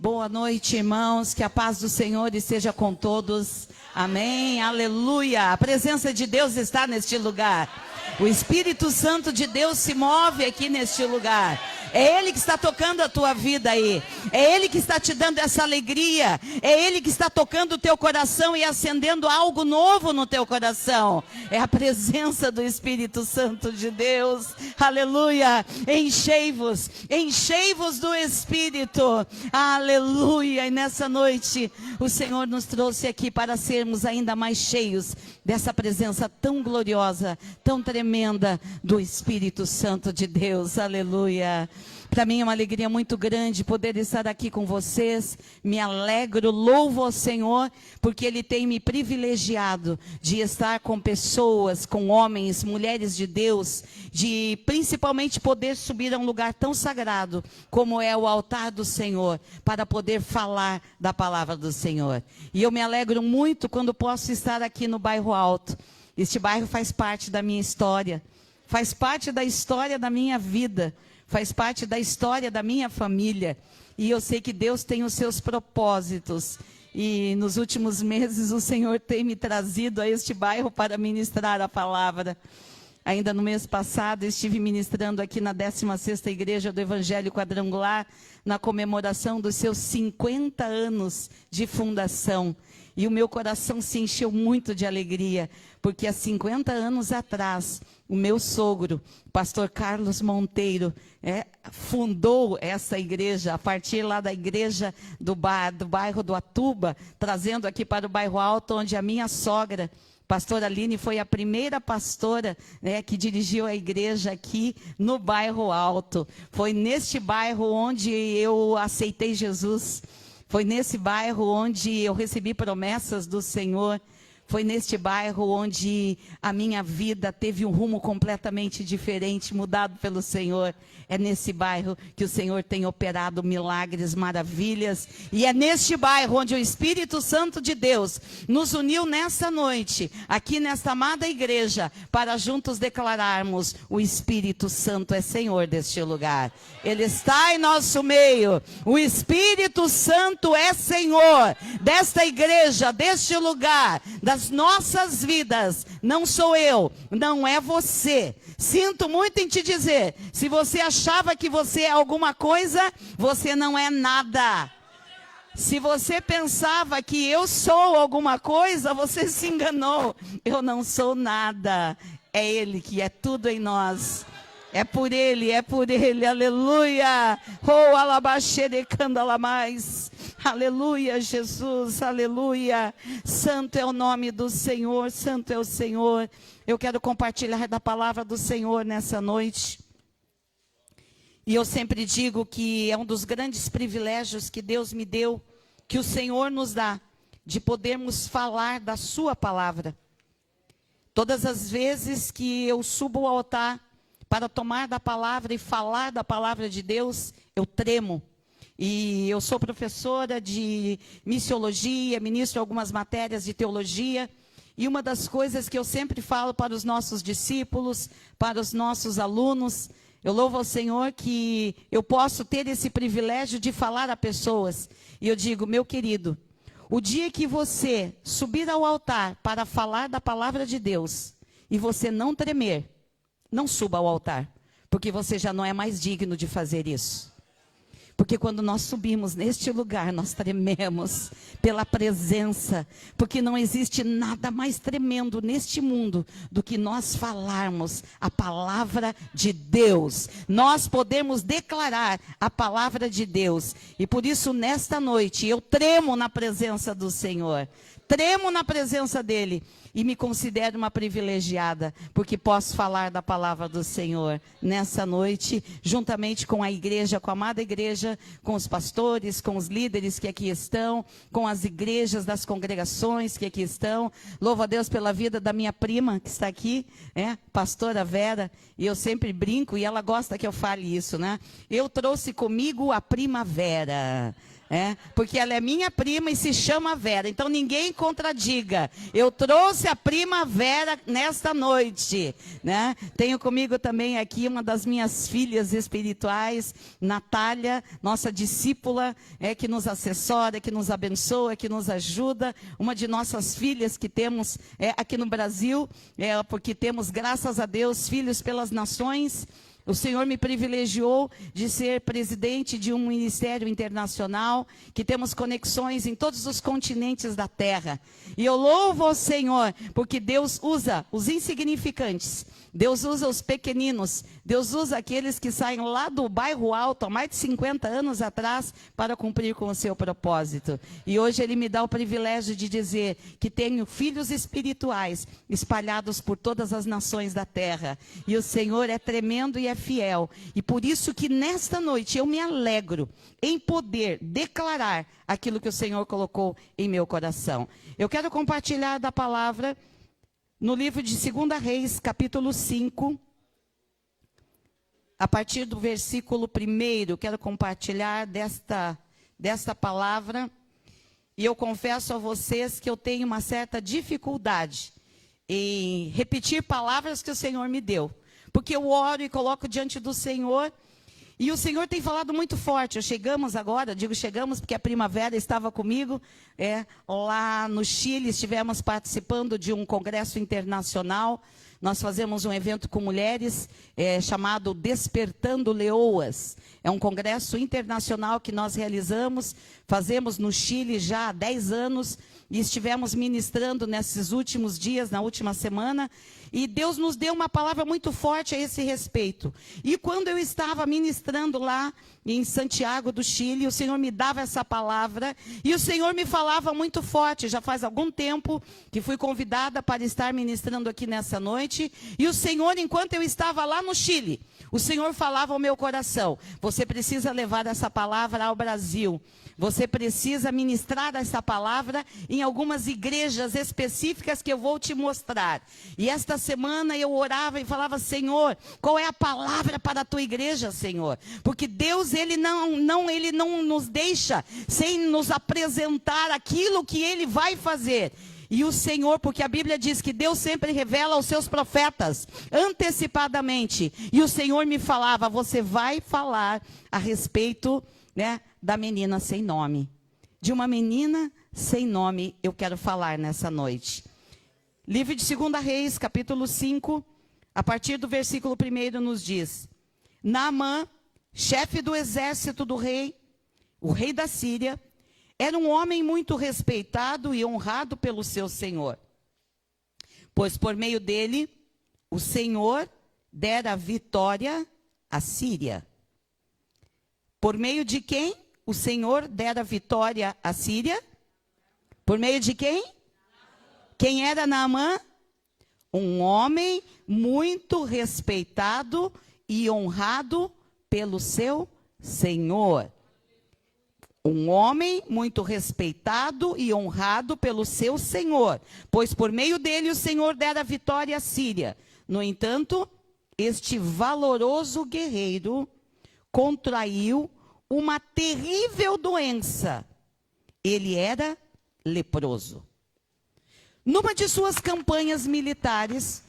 Boa noite, irmãos, que a paz do Senhor esteja com todos, amém, aleluia, a presença de Deus está neste lugar, o Espírito Santo de Deus se move aqui neste lugar, é Ele que está tocando a tua vida aí, é Ele que está te dando essa alegria, é Ele que está tocando o teu coração e acendendo algo novo no teu coração, é a presença do Espírito Santo de Deus, aleluia, enchei-vos do Espírito, aleluia, e nessa noite o Senhor nos trouxe aqui para sermos ainda mais cheios dessa presença tão gloriosa, tão tremenda do Espírito Santo de Deus, aleluia. Para mim é uma alegria muito grande poder estar aqui com vocês, me alegro, louvo ao Senhor, porque Ele tem me privilegiado de estar com pessoas, com homens, mulheres de Deus, de principalmente poder subir a um lugar tão sagrado, como é o altar do Senhor, para poder falar da palavra do Senhor. E eu me alegro muito quando posso estar aqui no Bairro Alto. Este bairro faz parte da minha história, faz parte da história da minha vida, faz parte da história da minha família, e eu sei que Deus tem os seus propósitos, e nos últimos meses o Senhor tem me trazido a este bairro para ministrar a palavra. Ainda no mês passado estive ministrando aqui na 16ª Igreja do Evangelho Quadrangular, na comemoração dos seus 50 anos de fundação. E o meu coração se encheu muito de alegria, porque há 50 anos atrás, o meu sogro, pastor Carlos Monteiro, fundou essa igreja, a partir lá da igreja do bairro do Atuba, trazendo aqui para o Bairro Alto, onde a minha sogra, pastora Aline, foi a primeira pastora que dirigiu a igreja aqui no Bairro Alto. Foi neste bairro onde eu aceitei Jesus. Foi nesse bairro onde eu recebi promessas do Senhor. Foi neste bairro onde a minha vida teve um rumo completamente diferente, mudado pelo Senhor. É nesse bairro que o Senhor tem operado milagres, maravilhas. E é neste bairro onde o Espírito Santo de Deus nos uniu nessa noite, aqui nesta amada igreja, para juntos declararmos: o Espírito Santo é Senhor deste lugar. Ele está em nosso meio. O Espírito Santo é Senhor desta igreja, deste lugar, das nossas vidas. Não sou eu, não é você. Sinto muito em te dizer, se você achava que você é alguma coisa, você não é nada. Se você pensava que eu sou alguma coisa, você se enganou. Eu não sou nada. É Ele que é tudo em nós. É por Ele, aleluia. Oh, alabaxere candala mais. Aleluia, Jesus, aleluia. Santo é o nome do Senhor, santo é o Senhor. Eu quero compartilhar da palavra do Senhor nessa noite. E eu sempre digo que é um dos grandes privilégios que Deus me deu, que o Senhor nos dá, de podermos falar da sua palavra. Todas as vezes que eu subo ao altar para tomar da palavra e falar da palavra de Deus, eu tremo. E eu sou professora de missiologia, ministro algumas matérias de teologia. E uma das coisas que eu sempre falo para os nossos discípulos, para os nossos alunos, eu louvo ao Senhor que eu posso ter esse privilégio de falar a pessoas. E eu digo, meu querido, o dia que você subir ao altar para falar da palavra de Deus, e você não tremer, não suba ao altar, porque você já não é mais digno de fazer isso. Porque quando nós subimos neste lugar, nós trememos pela presença. Porque não existe nada mais tremendo neste mundo do que nós falarmos a palavra de Deus. Nós podemos declarar a palavra de Deus. E por isso, nesta noite, eu tremo na presença do Senhor. Tremo na presença dEle. E me considero uma privilegiada, porque posso falar da palavra do Senhor nessa noite, juntamente com a igreja, com a amada igreja, com os pastores, com os líderes que aqui estão, com as igrejas das congregações que aqui estão. Louvo a Deus pela vida da minha prima que está aqui, pastora Vera, e eu sempre brinco, e ela gosta que eu fale isso, né? Eu trouxe comigo a primavera. Porque ela é minha prima e se chama Vera. Então ninguém contradiga. Eu trouxe a prima Vera nesta noite, né? Tenho comigo também aqui uma das minhas filhas espirituais, Natália, nossa discípula, que nos assessora, que nos abençoa, que nos ajuda. Uma de nossas filhas que temos aqui no Brasil, porque temos, graças a Deus, filhos pelas nações. O Senhor me privilegiou de ser presidente de um ministério internacional, que temos conexões em todos os continentes da terra. E eu louvo ao Senhor, porque Deus usa os insignificantes, Deus usa os pequeninos, Deus usa aqueles que saem lá do bairro alto, há mais de 50 anos atrás, para cumprir com o seu propósito. E hoje Ele me dá o privilégio de dizer que tenho filhos espirituais espalhados por todas as nações da terra. E o Senhor é tremendo e é fiel. E por isso que nesta noite eu me alegro em poder declarar aquilo que o Senhor colocou em meu coração. Eu quero compartilhar da palavra no livro de 2 Reis, capítulo 5, a partir do versículo 1, quero compartilhar desta palavra. E eu confesso a vocês que eu tenho uma certa dificuldade em repetir palavras que o Senhor me deu. Porque eu oro e coloco diante do Senhor, e o Senhor tem falado muito forte. Chegamos agora, digo chegamos porque a primavera estava comigo, lá no Chile, estivemos participando de um congresso internacional. Nós fazemos um evento com mulheres, chamado Despertando Leoas. É um congresso internacional que nós realizamos, fazemos no Chile já há 10 anos, e estivemos ministrando nesses últimos dias, na última semana, e Deus nos deu uma palavra muito forte a esse respeito. E quando eu estava ministrando lá em Santiago do Chile, o Senhor me dava essa palavra, e o Senhor me falava muito forte. Já faz algum tempo que fui convidada para estar ministrando aqui nessa noite, e o Senhor, enquanto eu estava lá no Chile, o Senhor falava ao meu coração: você precisa levar essa palavra ao Brasil. Você precisa ministrar essa palavra em algumas igrejas específicas que eu vou te mostrar. E esta semana eu orava e falava: Senhor, qual é a palavra para a tua igreja, Senhor? Porque Deus, Ele não nos deixa sem nos apresentar aquilo que Ele vai fazer. E o Senhor, porque a Bíblia diz que Deus sempre revela aos seus profetas antecipadamente. E o Senhor me falava: você vai falar a respeito, da menina sem nome. De uma menina sem nome eu quero falar nessa noite. Livro de 2 Reis, capítulo 5, a partir do versículo 1 nos diz: Naamã, chefe do exército do rei, o rei da Síria, era um homem muito respeitado e honrado pelo seu senhor, pois por meio dele o Senhor dera vitória à Síria. Por meio de quem o Senhor dera vitória à Síria? Por meio de quem? Quem era Naamã? Um homem muito respeitado e honrado pelo seu Senhor. Um homem muito respeitado e honrado pelo seu Senhor, pois por meio dele o Senhor dera vitória à Síria. No entanto, este valoroso guerreiro contraiu uma terrível doença. Ele era leproso. Numa de suas campanhas militares,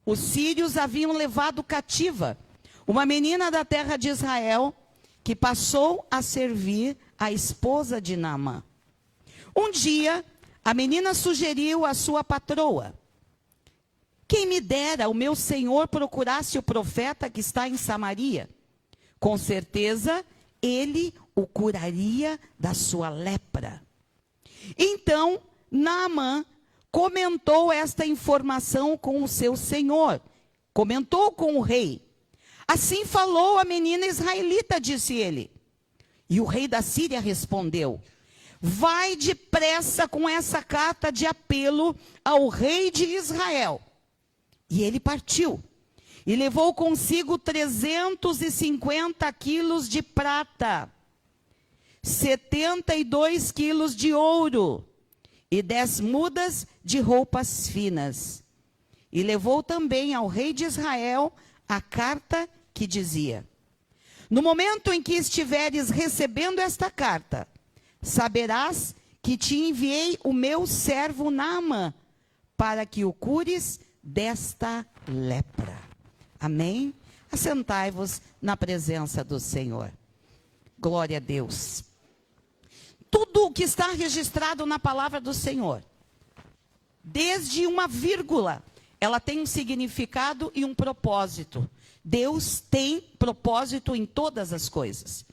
os sírios haviam levado cativa uma menina da terra de Israel, que passou a servir a esposa de Naamã. Um dia, a menina sugeriu à sua patroa: quem me dera o meu senhor procurasse o profeta que está em Samaria. Com certeza, ele o curaria da sua lepra. Então, Naamã comentou esta informação com o seu senhor. Comentou com o rei. Assim falou a menina israelita, disse ele. E o rei da Síria respondeu: vai depressa com essa carta de apelo ao rei de Israel. E ele partiu. E levou consigo 350 quilos de prata, 72 quilos de ouro e 10 mudas de roupas finas. E levou também ao rei de Israel a carta que dizia: no momento em que estiveres recebendo esta carta, saberás que te enviei o meu servo Naamã, para que o cures desta lepra. Amém? Assentai-vos na presença do Senhor. Glória a Deus. Tudo o que está registrado na palavra do Senhor, desde uma vírgula, ela tem um significado e um propósito. Deus tem propósito em todas as coisas.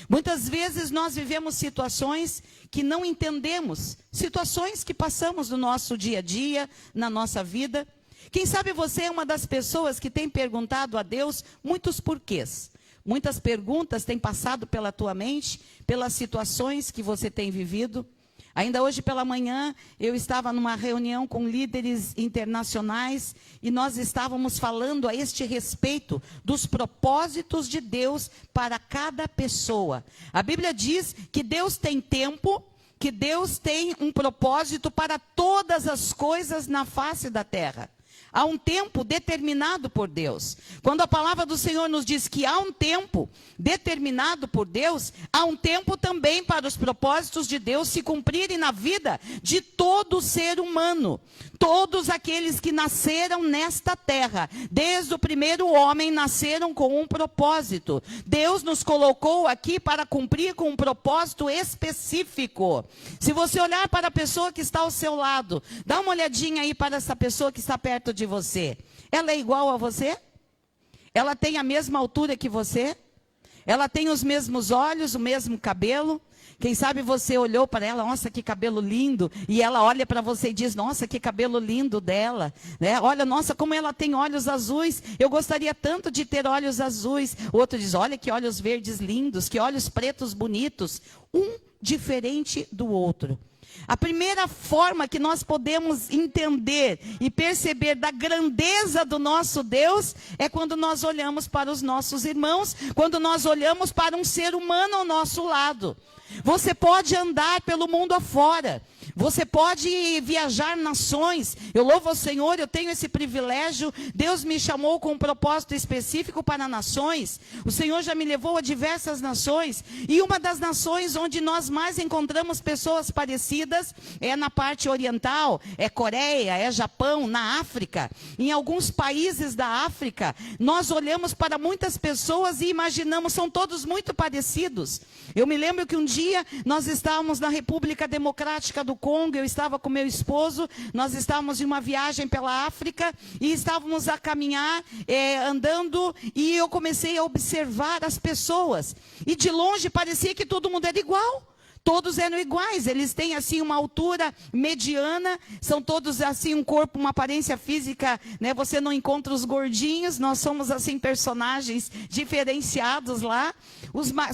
Muitas vezes nós vivemos situações que não entendemos, situações que passamos no nosso dia a dia, na nossa vida. Quem sabe você é uma das pessoas que tem perguntado a Deus muitos porquês. Muitas perguntas têm passado pela tua mente, pelas situações que você tem vivido. Ainda hoje pela manhã, eu estava numa reunião com líderes internacionais e nós estávamos falando a este respeito dos propósitos de Deus para cada pessoa. A Bíblia diz que Deus tem tempo, que Deus tem um propósito para todas as coisas na face da terra. Há um tempo determinado por Deus. Quando a palavra do Senhor nos diz que há um tempo determinado por Deus, há um tempo também para os propósitos de Deus se cumprirem na vida de todo ser humano. Todos aqueles que nasceram nesta terra, desde o primeiro homem, nasceram com um propósito. Deus nos colocou aqui para cumprir com um propósito específico. Se você olhar para a pessoa que está ao seu lado, dá uma olhadinha aí para essa pessoa que está perto de você. Ela é igual a você? Ela tem a mesma altura que você? Ela tem os mesmos olhos, o mesmo cabelo? Quem sabe você olhou para ela, nossa, que cabelo lindo, e ela olha para você e diz, nossa, que cabelo lindo dela, né? Olha, nossa, como ela tem olhos azuis, eu gostaria tanto de ter olhos azuis. O outro diz, olha que olhos verdes lindos, que olhos pretos bonitos, um diferente do outro. A primeira forma que nós podemos entender e perceber da grandeza do nosso Deus é quando nós olhamos para os nossos irmãos, quando nós olhamos para um ser humano ao nosso lado. Você pode andar pelo mundo afora, você pode viajar nações. Eu louvo ao Senhor, eu tenho esse privilégio. Deus me chamou com um propósito específico para nações. O Senhor já me levou a diversas nações. E uma das nações onde nós mais encontramos pessoas parecidas é na parte oriental, é Coreia, é Japão, na África. Em alguns países da África, nós olhamos para muitas pessoas e imaginamos, são todos muito parecidos. Eu me lembro que um dia nós estávamos na República Democrática do Congo, eu estava com meu esposo, nós estávamos em uma viagem pela África e estávamos a caminhar, andando, e eu comecei a observar as pessoas. E de longe parecia que todo mundo era igual. Todos eram iguais, eles têm assim uma altura mediana, são todos assim um corpo, uma aparência física, né? Você não encontra os gordinhos, nós somos assim personagens diferenciados lá.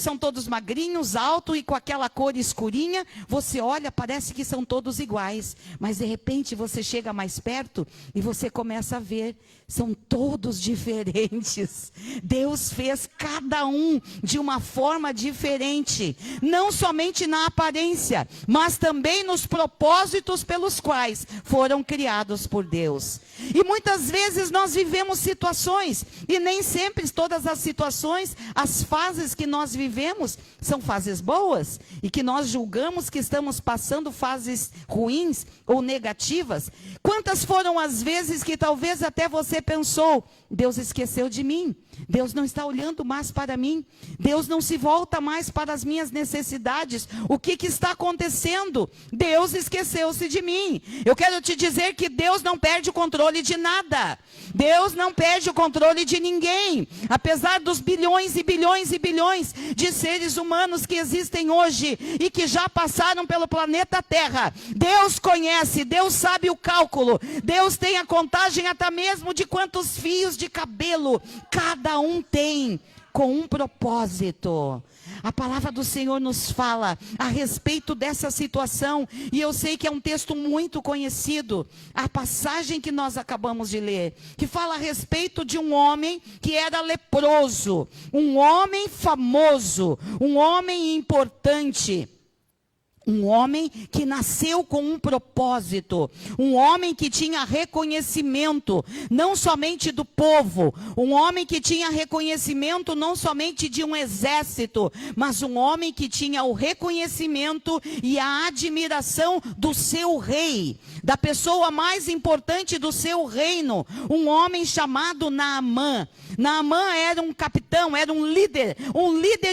São todos magrinhos, altos e com aquela cor escurinha. Você olha, parece que são todos iguais, mas de repente você chega mais perto e você começa a ver, são todos diferentes. Deus fez cada um de uma forma diferente, não somente na aparência, mas também nos propósitos pelos quais foram criados por Deus. E muitas vezes nós vivemos situações, e nem sempre todas as situações, as fases que nós vivemos, são fases boas, e que nós julgamos que estamos passando fases ruins ou negativas. Quantas foram as vezes que talvez até você pensou, Deus esqueceu de mim, Deus não está olhando mais para mim, Deus não se volta mais para as minhas necessidades, o que está acontecendo? Deus esqueceu-se de mim. Eu quero te dizer que Deus não perde o controle de nada, Deus não perde o controle de ninguém, apesar dos bilhões e bilhões e bilhões de seres humanos que existem hoje e que já passaram pelo planeta Terra. Deus conhece, Deus sabe o cálculo, Deus tem a contagem até mesmo de quantos fios de cabelo cada um tem, com um propósito. A palavra do Senhor nos fala a respeito dessa situação, e eu sei que é um texto muito conhecido, a passagem que nós acabamos de ler, que fala a respeito de um homem que era leproso, um homem famoso, um homem importante. Um homem que nasceu com um propósito, um homem que tinha reconhecimento, não somente do povo, um homem que tinha reconhecimento não somente de um exército, mas um homem que tinha o reconhecimento e a admiração do seu rei, da pessoa mais importante do seu reino, um homem chamado Naamã. Naamã era um capitão, era um líder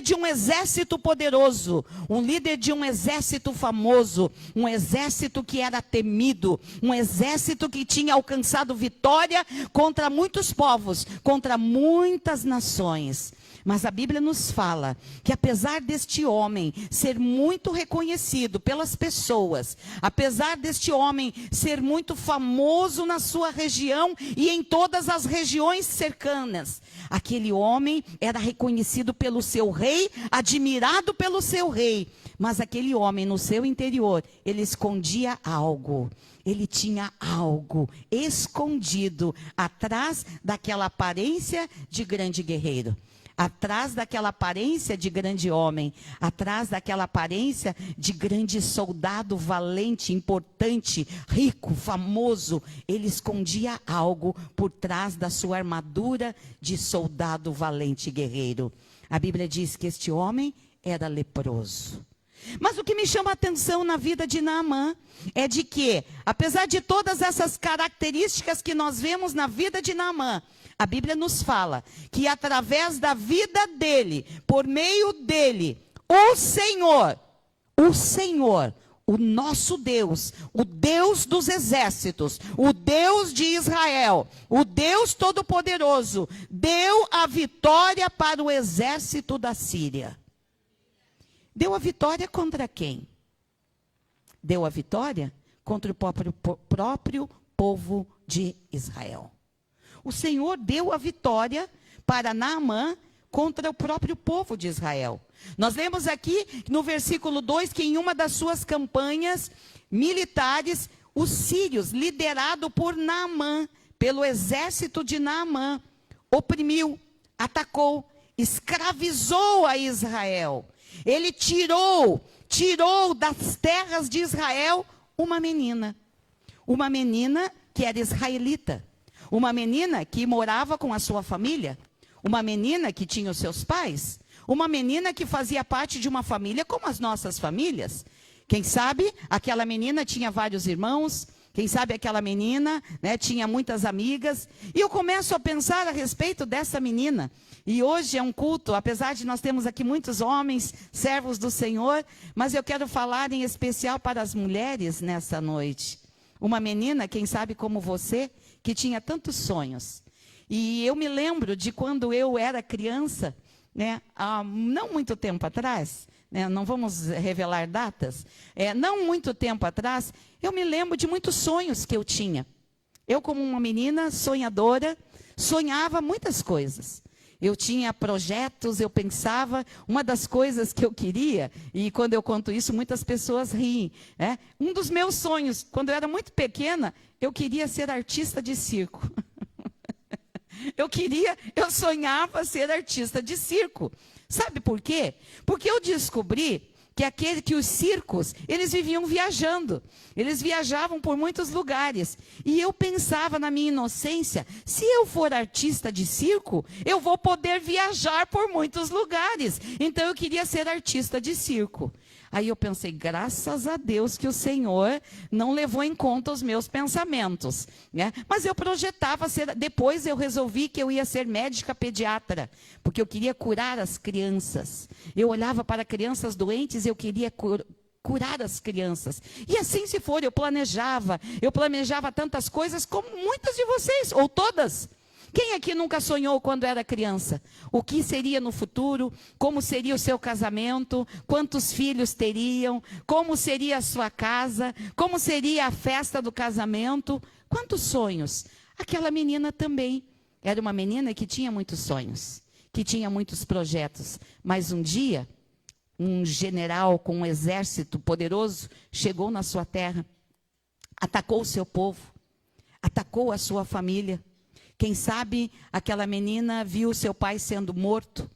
de um exército poderoso, um líder de um exército famoso, um exército que era temido, um exército que tinha alcançado vitória contra muitos povos, contra muitas nações. Mas a Bíblia nos fala que apesar deste homem ser muito reconhecido pelas pessoas, apesar deste homem ser muito famoso na sua região e em todas as regiões cercanas, aquele homem era reconhecido pelo seu rei, admirado pelo seu rei, mas aquele homem no seu interior, ele escondia algo. Ele tinha algo escondido atrás daquela aparência de grande guerreiro. Atrás daquela aparência de grande homem, atrás daquela aparência de grande soldado valente, importante, rico, famoso, ele escondia algo por trás da sua armadura de soldado valente e guerreiro. A Bíblia diz que este homem era leproso. Mas o que me chama a atenção na vida de Naamã é de que, apesar de todas essas características que nós vemos na vida de Naamã, a Bíblia nos fala que através da vida dele, por meio dele, o Senhor, o nosso Deus, o Deus dos exércitos, o Deus de Israel, o Deus Todo-Poderoso, deu a vitória para o exército da Síria. Deu a vitória contra quem? Deu a vitória contra o próprio povo de Israel. O Senhor deu a vitória para Naamã contra o próprio povo de Israel. Nós lemos aqui no versículo 2 que em uma das suas campanhas militares, os sírios, liderado por Naamã, pelo exército de Naamã, oprimiu, atacou, escravizou a Israel. Ele tirou das terras de Israel uma menina que era israelita, uma menina que morava com a sua família, uma menina que tinha os seus pais, uma menina que fazia parte de uma família como as nossas famílias. Quem sabe aquela menina tinha vários irmãos, quem sabe aquela menina, né, tinha muitas amigas, e eu começo a pensar a respeito dessa menina. E hoje é um culto, apesar de nós termos aqui muitos homens, servos do Senhor, mas eu quero falar em especial para as mulheres nessa noite. Uma menina, quem sabe como você, que tinha tantos sonhos. E eu me lembro de quando eu era criança, né, há não muito tempo atrás, né, não vamos revelar datas, não muito tempo atrás, eu me lembro de muitos sonhos que eu tinha. Eu, como uma menina sonhadora, sonhava muitas coisas. Eu tinha projetos, eu pensava, uma das coisas que eu queria, e quando eu conto isso, muitas pessoas riem. Um dos meus sonhos, quando eu era muito pequena, eu queria ser artista de circo. Eu sonhava ser artista de circo. Sabe por quê? Porque eu descobri que os circos, eles viviam viajando. Eles viajavam por muitos lugares. E eu pensava na minha inocência, se eu for artista de circo, eu vou poder viajar por muitos lugares. Então eu queria ser artista de circo. Aí eu pensei, graças a Deus que o Senhor não levou em conta os meus pensamentos, né? Mas eu projetava ser, depois eu resolvi que eu ia ser médica pediatra, porque eu queria curar as crianças. Eu olhava para crianças doentes e eu queria curar as crianças. E assim se for, eu planejava tantas coisas como muitas de vocês, ou todas. Quem aqui nunca sonhou quando era criança? O que seria no futuro? Como seria o seu casamento? Quantos filhos teriam? Como seria a sua casa? Como seria a festa do casamento? Quantos sonhos? Aquela menina também. Era uma menina que tinha muitos sonhos, que tinha muitos projetos. Mas um dia, um general com um exército poderoso chegou na sua terra, atacou o seu povo, atacou a sua família. Quem sabe aquela menina viu seu pai sendo morto.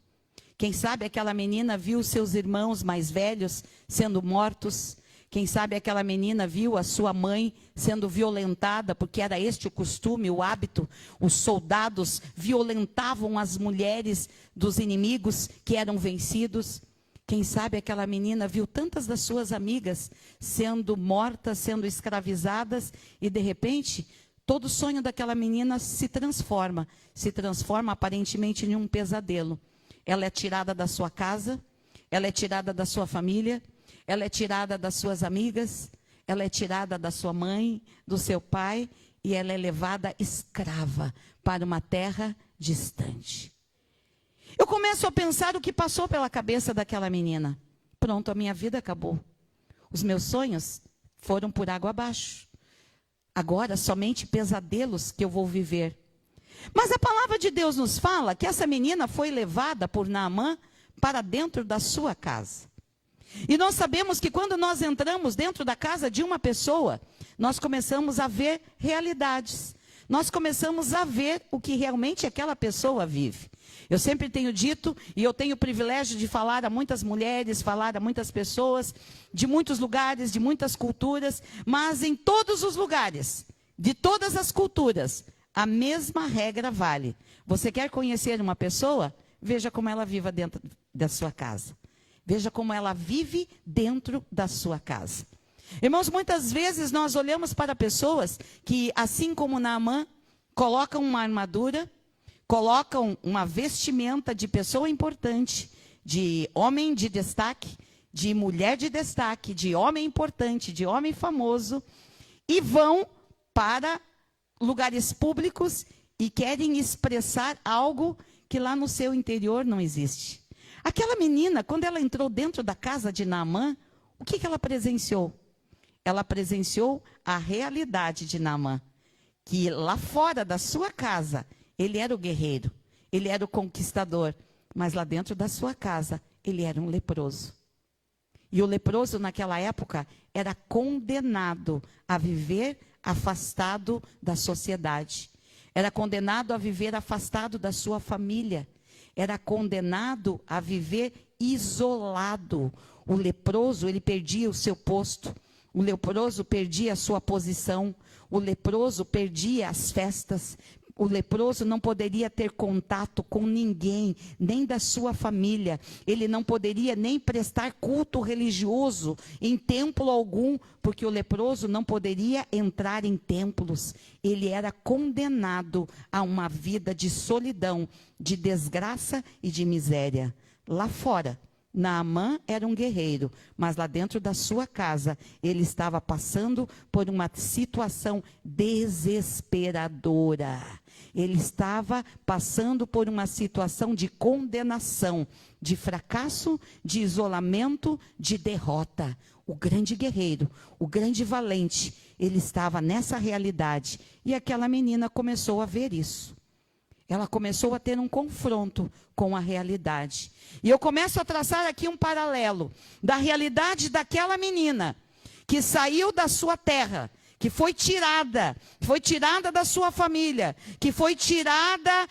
Quem sabe aquela menina viu seus irmãos mais velhos sendo mortos. Quem sabe aquela menina viu a sua mãe sendo violentada, porque era este o costume, o hábito. Os soldados violentavam as mulheres dos inimigos que eram vencidos. Quem sabe aquela menina viu tantas das suas amigas sendo mortas, sendo escravizadas, e de repente, todo sonho daquela menina se transforma aparentemente em um pesadelo. Ela é tirada da sua casa, ela é tirada da sua família, ela é tirada das suas amigas, ela é tirada da sua mãe, do seu pai, e ela é levada escrava para uma terra distante. Eu começo a pensar o que passou pela cabeça daquela menina. Pronto, a minha vida acabou. Os meus sonhos foram por água abaixo. Agora, somente pesadelos que eu vou viver. Mas a palavra de Deus nos fala que essa menina foi levada por Naamã para dentro da sua casa. E nós sabemos que quando nós entramos dentro da casa de uma pessoa, nós começamos a ver realidades. Nós começamos a ver o que realmente aquela pessoa vive. Eu sempre tenho dito, e eu tenho o privilégio de falar a muitas mulheres, falar a muitas pessoas, de muitos lugares, de muitas culturas, mas em todos os lugares, de todas as culturas, a mesma regra vale. Você quer conhecer uma pessoa? Veja como ela vive dentro da sua casa. Veja como ela vive dentro da sua casa. Irmãos, muitas vezes nós olhamos para pessoas que, assim como Naamã, colocam uma armadura, colocam uma vestimenta de pessoa importante, de homem de destaque, de mulher de destaque, de homem importante, de homem famoso, e vão para lugares públicos e querem expressar algo que lá no seu interior não existe. Aquela menina, quando ela entrou dentro da casa de Naamã, o que ela presenciou? Ela presenciou a realidade de Naamã, que lá fora da sua casa, ele era o guerreiro, ele era o conquistador, mas lá dentro da sua casa, ele era um leproso. E o leproso naquela época era condenado a viver afastado da sociedade, era condenado a viver afastado da sua família, era condenado a viver isolado. O leproso, ele perdia o seu posto. O leproso perdia a sua posição. O leproso perdia as festas. O leproso não poderia ter contato com ninguém, nem da sua família. Ele não poderia nem prestar culto religioso em templo algum, porque o leproso não poderia entrar em templos. Ele era condenado a uma vida de solidão, de desgraça e de miséria. Lá fora, Naamã era um guerreiro, mas lá dentro da sua casa, ele estava passando por uma situação desesperadora. Ele estava passando por uma situação de condenação, de fracasso, de isolamento, de derrota. O grande guerreiro, o grande valente, ele estava nessa realidade. E aquela menina começou a ver isso. Ela começou a ter um confronto com a realidade. E eu começo a traçar aqui um paralelo da realidade daquela menina que saiu da sua terra, que foi tirada da sua família, que foi tirada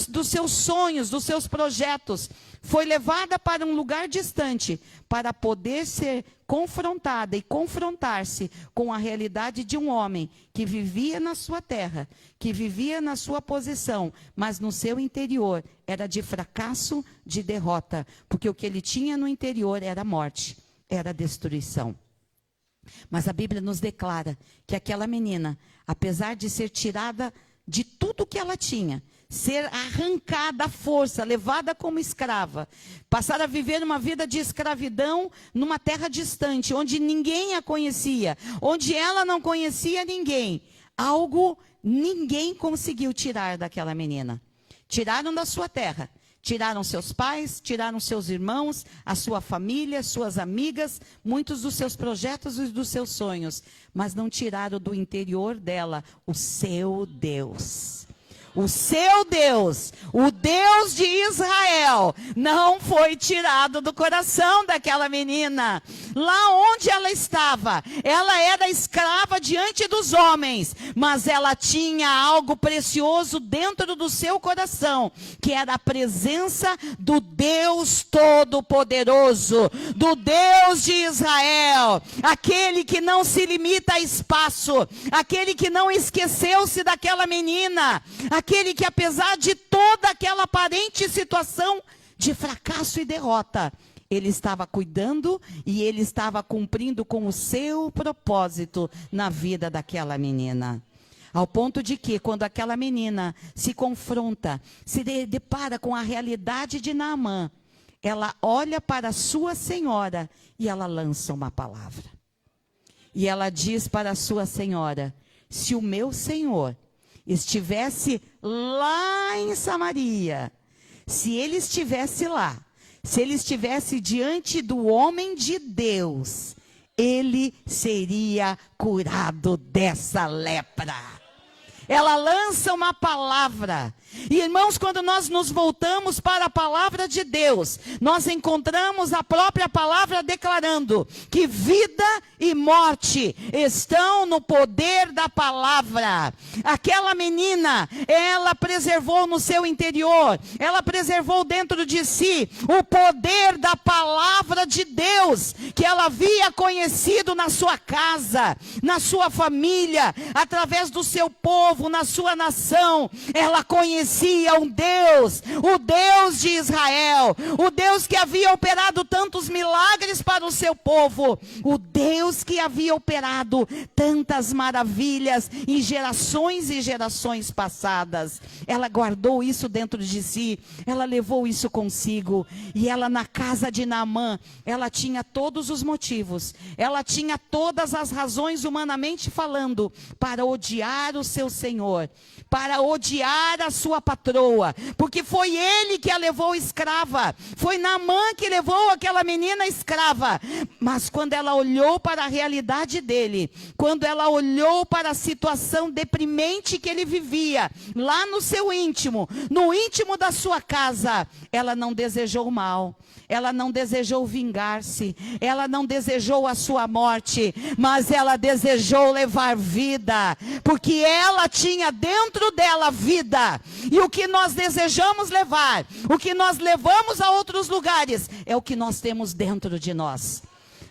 dos seus sonhos, dos seus projetos, foi levada para um lugar distante para poder ser confrontada e confrontar-se com a realidade de um homem que vivia na sua terra, que vivia na sua posição, mas no seu interior era de fracasso, de derrota, porque o que ele tinha no interior era morte, era destruição. Mas a Bíblia nos declara que aquela menina, apesar de ser tirada de tudo que ela tinha, ser arrancada à força, levada como escrava, passar a viver uma vida de escravidão numa terra distante, onde ninguém a conhecia, onde ela não conhecia ninguém, ninguém conseguiu tirar daquela menina. Tiraram da sua terra. Tiraram seus pais, tiraram seus irmãos, a sua família, suas amigas, muitos dos seus projetos e dos seus sonhos, mas não tiraram do interior dela o seu Deus. O seu Deus, o Deus de Israel, não foi tirado do coração daquela menina. Lá onde ela estava, ela era escrava diante dos homens, mas ela tinha algo precioso dentro do seu coração, que era a presença do Deus Todo-Poderoso, do Deus de Israel, aquele que não se limita a espaço, aquele que não esqueceu-se daquela menina, aquele que, apesar de toda aquela aparente situação de fracasso e derrota, ele estava cuidando e ele estava cumprindo com o seu propósito na vida daquela menina. Ao ponto de que, quando aquela menina se confronta, se depara com a realidade de Naamã, ela olha para a sua senhora e ela lança uma palavra. E ela diz para a sua senhora: se o meu senhor estivesse lá em Samaria, se ele estivesse lá, se ele estivesse diante do homem de Deus, ele seria curado dessa lepra. Ela lança uma palavra. E, irmãos, quando nós nos voltamos para a palavra de Deus, nós encontramos a própria palavra declarando que vida e morte estão no poder da palavra. Aquela menina, ela preservou no seu interior, ela preservou dentro de si o poder da palavra de Deus, que ela havia conhecido na sua casa, na sua família, através do seu povo, na sua nação. Ela conhecia um Deus, o Deus de Israel, o Deus que havia operado tantos milagres para o seu povo, o Deus que havia operado tantas maravilhas em gerações e gerações passadas. Ela guardou isso dentro de si, ela levou isso consigo, e ela, na casa de Naamã, ela tinha todos os motivos, ela tinha todas as razões, humanamente falando, para odiar o seu senhor, para odiar a sua patroa, porque foi ele que a levou escrava, foi Naamã que levou aquela menina escrava. Mas quando ela olhou para a realidade dele, quando ela olhou para a situação deprimente que ele vivia, lá no seu íntimo, no íntimo da sua casa, ela não desejou mal, ela não desejou vingar-se, ela não desejou a sua morte, mas ela desejou levar vida, porque ela tinha dentro dela vida. E o que nós desejamos levar, o que nós levamos a outros lugares, é o que nós temos dentro de nós.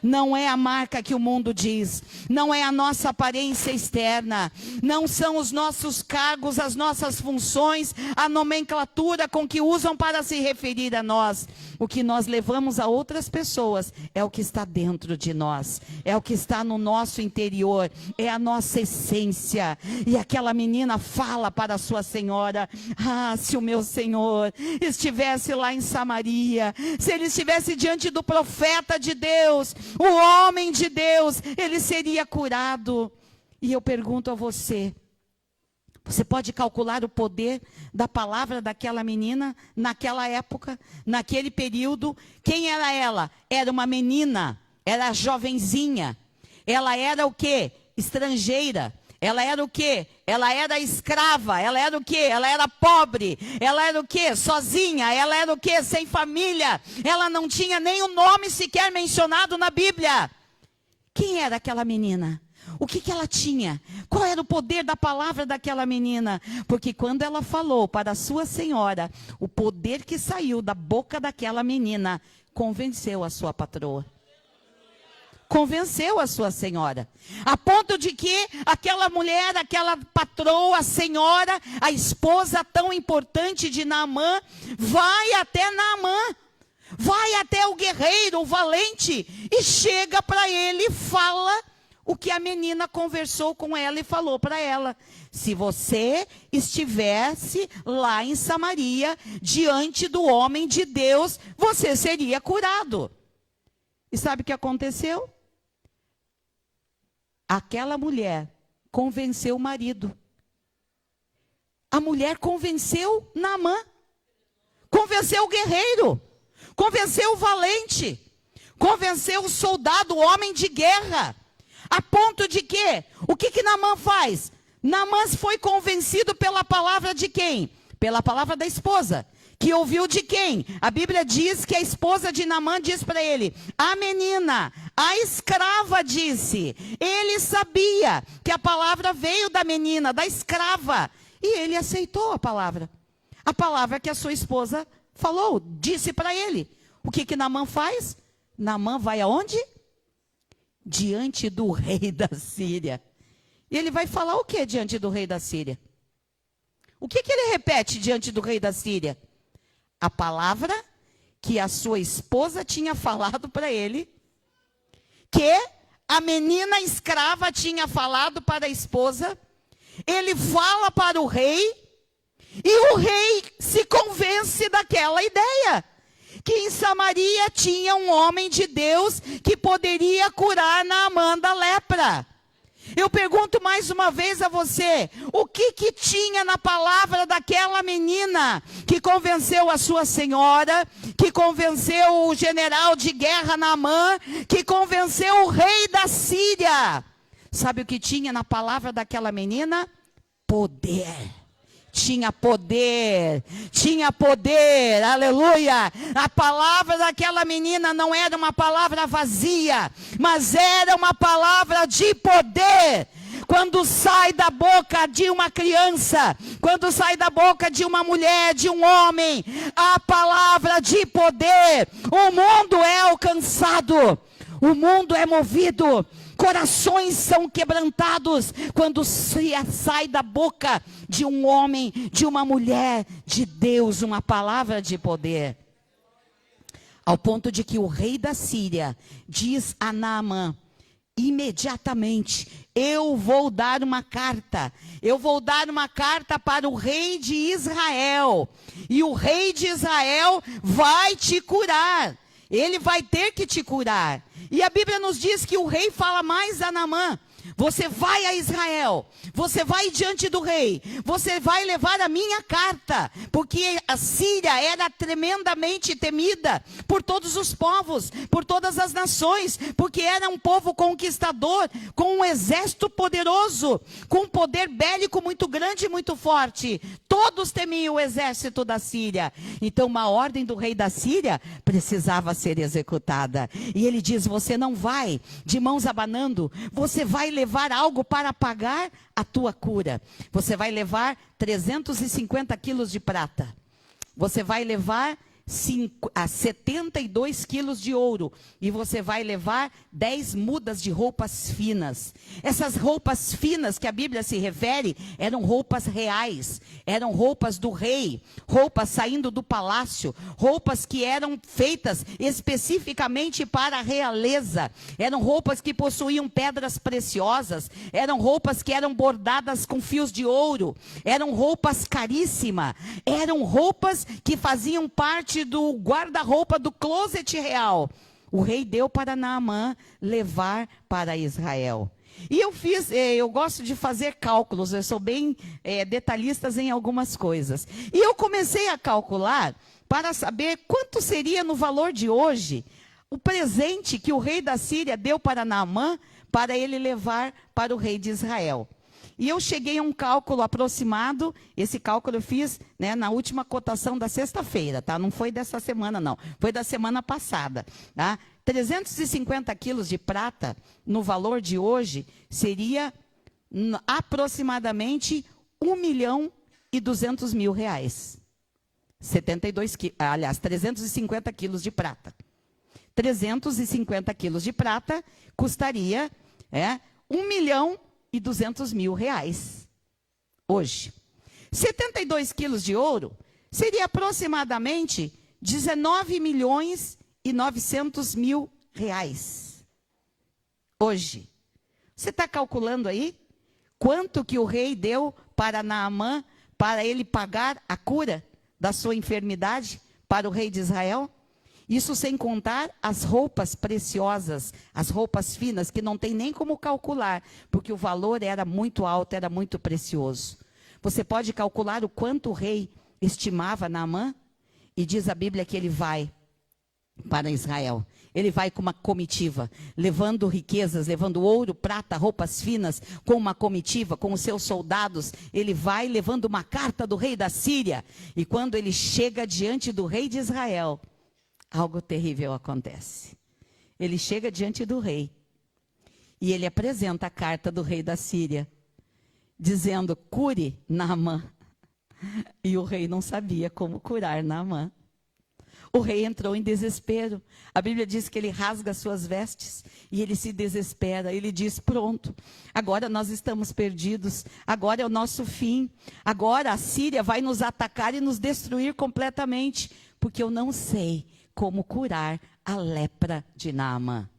Não é a marca que o mundo diz, não é a nossa aparência externa, não são os nossos cargos, as nossas funções, a nomenclatura com que usam para se referir a nós. O que nós levamos a outras pessoas é o que está dentro de nós, é o que está no nosso interior, é a nossa essência. E aquela menina fala para a sua senhora: ah, se o meu senhor estivesse lá em Samaria, se ele estivesse diante do profeta de Deus, o homem de Deus, ele seria curado. E eu pergunto a você, você pode calcular o poder da palavra daquela menina naquela época, naquele período? Quem era ela? Era uma menina, era jovenzinha. Ela era o quê? Estrangeira. Ela era o quê? Ela era escrava. Ela era o quê? Ela era pobre. Ela era o quê? Sozinha. Ela era o quê? Sem família. Ela não tinha nem o nome sequer mencionado na Bíblia. Quem era aquela menina? O que ela tinha? Qual era o poder da palavra daquela menina? Porque quando ela falou para a sua senhora, o poder que saiu da boca daquela menina convenceu a sua patroa. Convenceu a sua senhora, a ponto de que aquela mulher, aquela patroa, a senhora, a esposa tão importante de Naamã, vai até Naamã, vai até o guerreiro, o valente, e chega para ele e fala o que a menina conversou com ela e falou para ela: se você estivesse lá em Samaria, diante do homem de Deus, você seria curado. E sabe o que aconteceu? Aquela mulher convenceu o marido. A mulher convenceu Naamã. Convenceu o guerreiro. Convenceu o valente. Convenceu o soldado, o homem de guerra. A ponto de que, o que Naamã faz? Naamã foi convencido pela palavra de quem? Pela palavra da esposa. Que ouviu de quem? A Bíblia diz que a esposa de Naamã diz para ele: a menina, a escrava disse. Ele sabia que a palavra veio da menina, da escrava. E ele aceitou a palavra. A palavra que a sua esposa falou, disse para ele. O que Naamã faz? Naamã vai aonde? Diante do rei da Síria. E ele vai falar o que diante do rei da Síria? O que ele repete diante do rei da Síria? A palavra que a sua esposa tinha falado para ele, que a menina escrava tinha falado para a esposa. Ele fala para o rei, e o rei se convence daquela ideia, que em Samaria tinha um homem de Deus que poderia curar Naamã da lepra. Eu pergunto mais uma vez a você, o que tinha na palavra daquela menina que convenceu a sua senhora, que convenceu o general de guerra Naamã, que convenceu o rei da Síria? Sabe o que tinha na palavra daquela menina? Poder. Tinha poder, aleluia. A palavra daquela menina não era uma palavra vazia, mas era uma palavra de poder. Quando sai da boca de uma criança, quando sai da boca de uma mulher, de um homem, a palavra de poder, o mundo é alcançado, o mundo é movido. Corações são quebrantados quando sai da boca de um homem, de uma mulher, de Deus, uma palavra de poder. Ao ponto de que o rei da Síria diz a Naamã, imediatamente, eu vou dar uma carta para o rei de Israel, e o rei de Israel vai te curar, ele vai ter que te curar. E a Bíblia nos diz que o rei fala mais a Naamã: você vai a Israel, você vai diante do rei, você vai levar a minha carta, porque a Síria era tremendamente temida por todos os povos, por todas as nações, porque era um povo conquistador, com um exército poderoso, com um poder bélico muito grande e muito forte. Todos temiam o exército da Síria. Então uma ordem do rei da Síria precisava ser executada. E ele diz: você não vai de mãos abanando, você vai levar algo para pagar a tua cura. Você vai levar 350 quilos de prata. Você vai levar 72 quilos de ouro. E você vai levar 10 mudas de roupas finas. Essas roupas finas que a Bíblia se refere, eram roupas reais. Eram roupas do rei. Roupas saindo do palácio. Roupas que eram feitas especificamente para a realeza. Eram roupas que possuíam pedras preciosas. Eram roupas que eram bordadas com fios de ouro. Eram roupas caríssimas. Eram roupas que faziam parte do guarda-roupa do closet real. O rei deu para Naamã levar para Israel. E eu gosto de fazer cálculos, eu sou bem detalhista em algumas coisas. E eu comecei a calcular para saber quanto seria no valor de hoje o presente que o rei da Síria deu para Naamã, para ele levar para o rei de Israel. E eu cheguei a um cálculo aproximado. Esse cálculo eu fiz, na última cotação da sexta-feira, tá? Não foi dessa semana, não. Foi da semana passada, tá? 350 quilos de prata, no valor de hoje, seria aproximadamente 1.200.000 reais. 350 quilos de prata. 350 quilos de prata custaria 1.200.000 reais hoje. 72 quilos de ouro seria aproximadamente 19.900.000 reais hoje. Você está calculando aí quanto que o rei deu para Naamã, para ele pagar a cura da sua enfermidade para o rei de Israel? Isso sem contar as roupas preciosas, as roupas finas, que não tem nem como calcular, porque o valor era muito alto, era muito precioso. Você pode calcular o quanto o rei estimava Naamã? E diz a Bíblia que ele vai. para Israel. Ele vai com uma comitiva, levando riquezas, levando ouro, prata, roupas finas, com uma comitiva, com os seus soldados. Ele vai levando uma carta do rei da Síria. E quando ele chega diante do rei de Israel, algo terrível acontece. Ele chega diante do rei e ele apresenta a carta do rei da Síria, dizendo: cure Naamã. E o rei não sabia como curar Naamã. O rei entrou em desespero. A Bíblia diz que ele rasga suas vestes e ele se desespera. Ele diz: pronto, agora nós estamos perdidos. Agora é o nosso fim. Agora a Síria vai nos atacar e nos destruir completamente, porque eu não sei como curar a lepra de Naamã.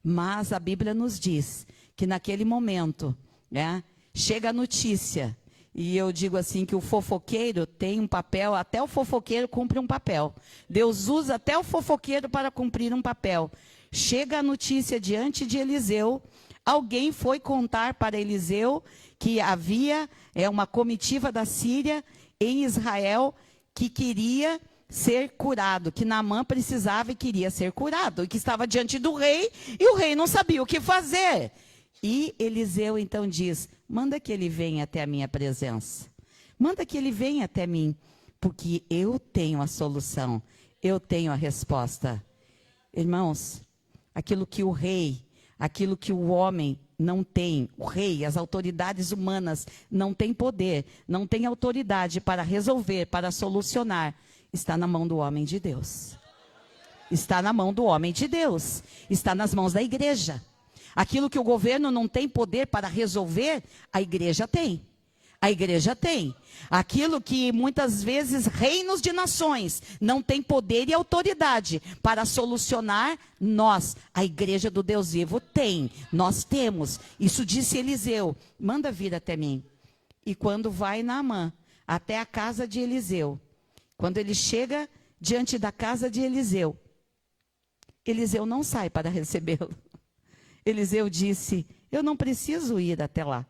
Mas a Bíblia nos diz que naquele momento, né, chega a notícia. E eu digo assim que o fofoqueiro tem um papel, até o fofoqueiro cumpre um papel. Deus usa até o fofoqueiro para cumprir um papel. Chega a notícia diante de Eliseu, alguém foi contar para Eliseu que havia uma comitiva da Síria em Israel que queria ser curado, que Naamã precisava e queria ser curado, e que estava diante do rei, e o rei não sabia o que fazer. E Eliseu então diz: manda que ele venha até a minha presença. Manda que ele venha até mim, porque eu tenho a solução, eu tenho a resposta. Irmãos, aquilo que o rei, aquilo que o homem não tem, o rei, as autoridades humanas não têm poder, não têm autoridade para resolver, para solucionar, está na mão do homem de Deus. Está na mão do homem de Deus, está nas mãos da igreja. Aquilo que o governo não tem poder para resolver, a igreja tem. A igreja tem. Aquilo que muitas vezes reinos de nações não têm poder e autoridade para solucionar, nós, a igreja do Deus vivo, tem. Nós temos. Isso disse Eliseu: manda vir até mim. E quando vai Naamã até a casa de Eliseu, quando ele chega diante da casa de Eliseu, Eliseu não sai para recebê-lo. Eliseu disse: eu não preciso ir até lá.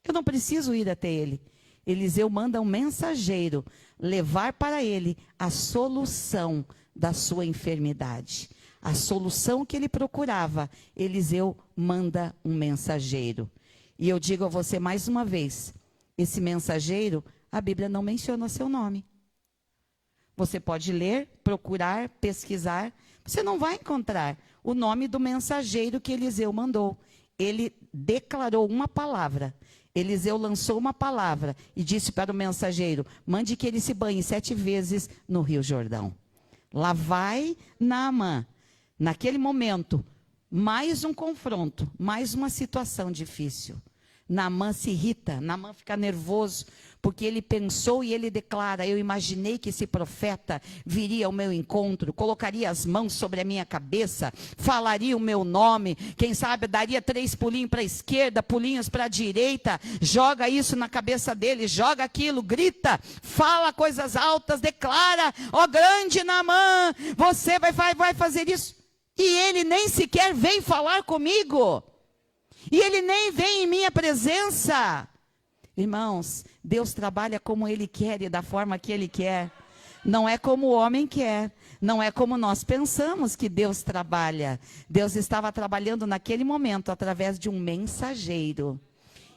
Eu não preciso ir até ele. Eliseu manda um mensageiro levar para ele a solução da sua enfermidade. A solução que ele procurava, Eliseu manda um mensageiro. E eu digo a você mais uma vez, esse mensageiro, a Bíblia não menciona seu nome. Você pode ler, procurar, pesquisar, você não vai encontrar o nome do mensageiro que Eliseu mandou. Ele declarou uma palavra. Eliseu lançou uma palavra e disse para o mensageiro: mande que ele se banhe 7 vezes no Rio Jordão. Lá vai Naamã. Naquele momento, mais um confronto, mais uma situação difícil. Naamã se irrita, Naamã fica nervoso, porque ele pensou e ele declara: eu imaginei que esse profeta viria ao meu encontro, colocaria as mãos sobre a minha cabeça, falaria o meu nome, quem sabe daria 3 pulinhos para a esquerda, pulinhos para a direita, joga isso na cabeça dele, joga aquilo, grita, fala coisas altas, declara: ó grande Naamã, você vai fazer isso. E ele nem sequer vem falar comigo. E ele nem vem em minha presença. Irmãos, Deus trabalha como Ele quer e da forma que Ele quer. Não é como o homem quer. Não é como nós pensamos que Deus trabalha. Deus estava trabalhando naquele momento através de um mensageiro.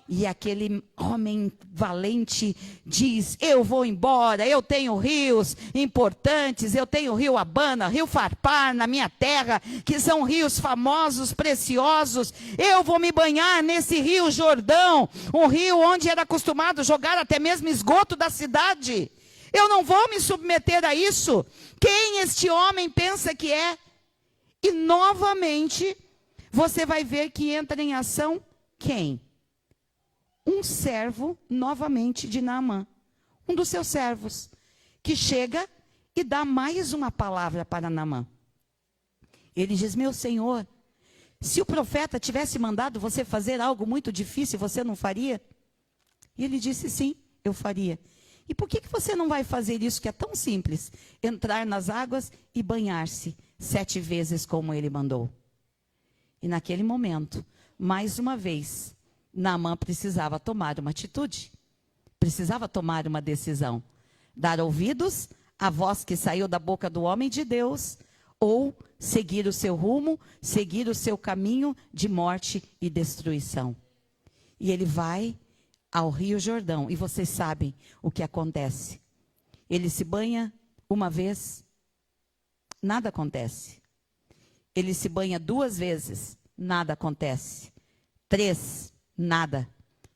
E aquele homem valente diz: eu vou embora, eu tenho rios importantes, eu tenho o rio Abana, rio Farpar na minha terra, que são rios famosos, preciosos. Eu vou me banhar nesse rio Jordão, um rio onde era acostumado jogar até mesmo esgoto da cidade. Eu não vou me submeter a isso. Quem este homem pensa que é? E novamente, você vai ver que entra em ação quem? Um servo, novamente, de Naamã. Um dos seus servos, que chega e dá mais uma palavra para Naamã. Ele diz: meu senhor, se o profeta tivesse mandado você fazer algo muito difícil, você não faria? E ele disse: sim, eu faria. E por que você não vai fazer isso que é tão simples? Entrar nas águas e banhar-se 7 vezes como ele mandou. E naquele momento, mais uma vez, Naamã precisava tomar uma atitude, precisava tomar uma decisão, dar ouvidos à voz que saiu da boca do homem de Deus, ou seguir o seu rumo, seguir o seu caminho de morte e destruição. E ele vai ao Rio Jordão, e vocês sabem o que acontece. Ele se banha uma vez, nada acontece. Ele se banha 2 vezes, nada acontece. 3, nada.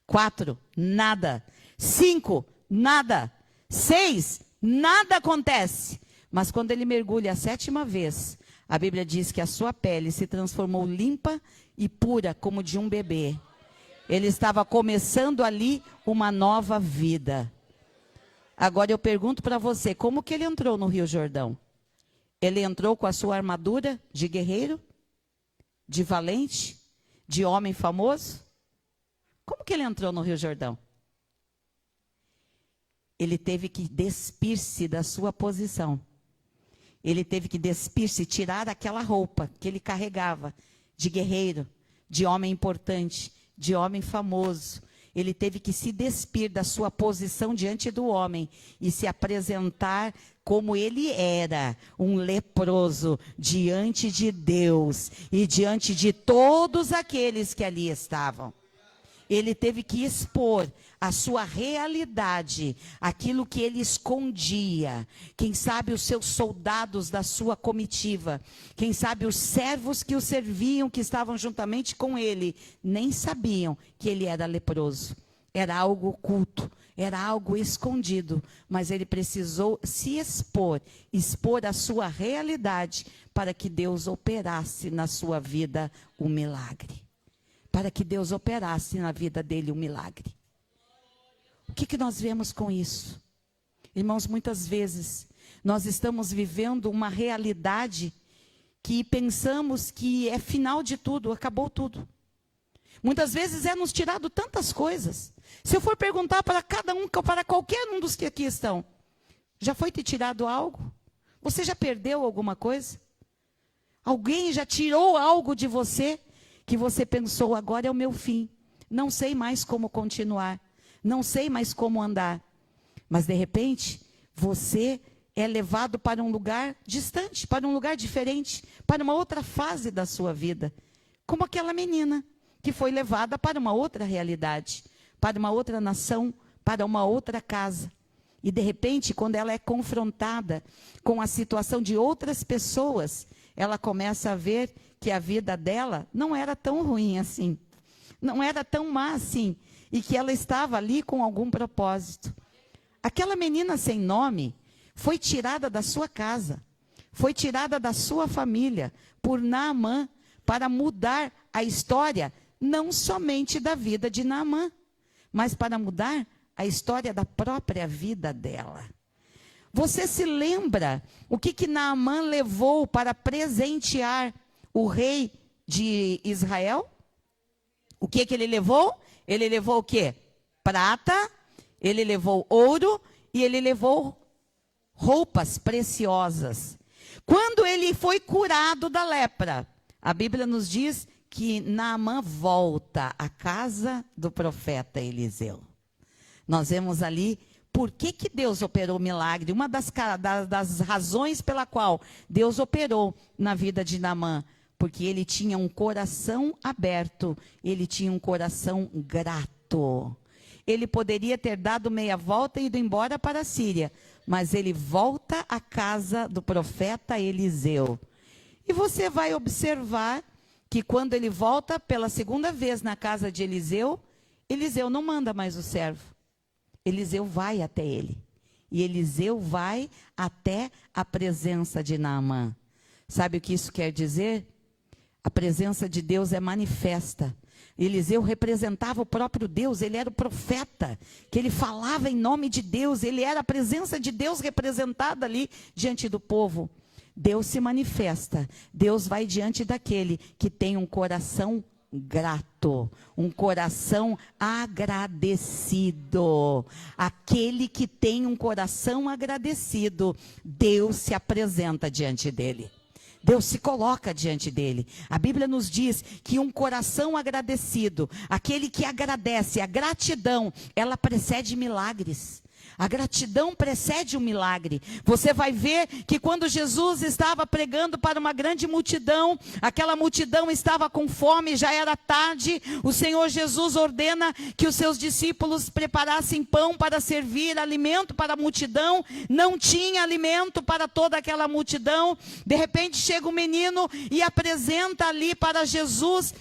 4, nada. 5, nada. 6, nada acontece. Mas quando ele mergulha a 7ª vez, a Bíblia diz que a sua pele se transformou limpa e pura como de um bebê. Ele estava começando ali uma nova vida. Agora eu pergunto para você, como que ele entrou no Rio Jordão? Ele entrou com a sua armadura de guerreiro? De valente? De homem famoso? Como que ele entrou no Rio Jordão? Ele teve que despir-se da sua posição. Ele teve que despir-se, tirar aquela roupa que ele carregava de guerreiro, de homem importante, de homem famoso. Ele teve que se despir da sua posição diante do homem e se apresentar como ele era, um leproso diante de Deus e diante de todos aqueles que ali estavam. Ele teve que expor a sua realidade, aquilo que ele escondia. Quem sabe os seus soldados da sua comitiva, quem sabe os servos que o serviam, que estavam juntamente com ele, nem sabiam que ele era leproso. Era algo oculto, era algo escondido, mas ele precisou se expor a sua realidade, para que Deus operasse na sua vida um milagre. Para que Deus operasse na vida dele um milagre. O que nós vemos com isso? Irmãos, muitas vezes nós estamos vivendo uma realidade que pensamos que é final de tudo, acabou tudo. Muitas vezes é nos tirado tantas coisas. Se eu for perguntar para cada um, para qualquer um dos que aqui estão, já foi te tirado algo? Você já perdeu alguma coisa? Alguém já tirou algo de você? Que você pensou, agora é o meu fim, não sei mais como continuar, não sei mais como andar. Mas de repente, você é levado para um lugar distante, para um lugar diferente, para uma outra fase da sua vida. Como aquela menina que foi levada para uma outra realidade, para uma outra nação, para uma outra casa. E de repente, quando ela é confrontada com a situação de outras pessoas, ela começa a ver que a vida dela não era tão ruim assim, não era tão má assim, e que ela estava ali com algum propósito. Aquela menina sem nome foi tirada da sua casa, foi tirada da sua família por Naamã, para mudar a história, não somente da vida de Naamã, mas para mudar a história da própria vida dela. Você se lembra o que Naamã levou para presentear o rei de Israel? O que ele levou? Ele levou o quê? Prata, ele levou ouro e ele levou roupas preciosas. Quando ele foi curado da lepra, a Bíblia nos diz que Naamã volta à casa do profeta Eliseu. Nós vemos ali por que Deus operou o milagre. Uma das razões pela qual Deus operou na vida de Naamã, porque ele tinha um coração aberto, ele tinha um coração grato. Ele poderia ter dado meia volta e ido embora para a Síria, mas ele volta à casa do profeta Eliseu. E você vai observar que quando ele volta pela 2ª vez na casa de Eliseu, Eliseu não manda mais o servo. Eliseu vai até ele. E Eliseu vai até a presença de Naamã. Sabe o que isso quer dizer? A presença de Deus é manifesta. Eliseu representava o próprio Deus, ele era o profeta, que ele falava em nome de Deus, ele era a presença de Deus representada ali diante do povo. Deus se manifesta, Deus vai diante daquele que tem um coração grato, um coração agradecido. Aquele que tem um coração agradecido, Deus se apresenta diante dele. Deus se coloca diante dele. A Bíblia nos diz que um coração agradecido, aquele que agradece, a gratidão, ela precede milagres. A gratidão precede o milagre. Você vai ver que quando Jesus estava pregando para uma grande multidão, aquela multidão estava com fome, já era tarde, o Senhor Jesus ordena que os seus discípulos preparassem pão para servir alimento para a multidão. Não tinha alimento para toda aquela multidão. De repente chega um menino e apresenta ali para Jesus,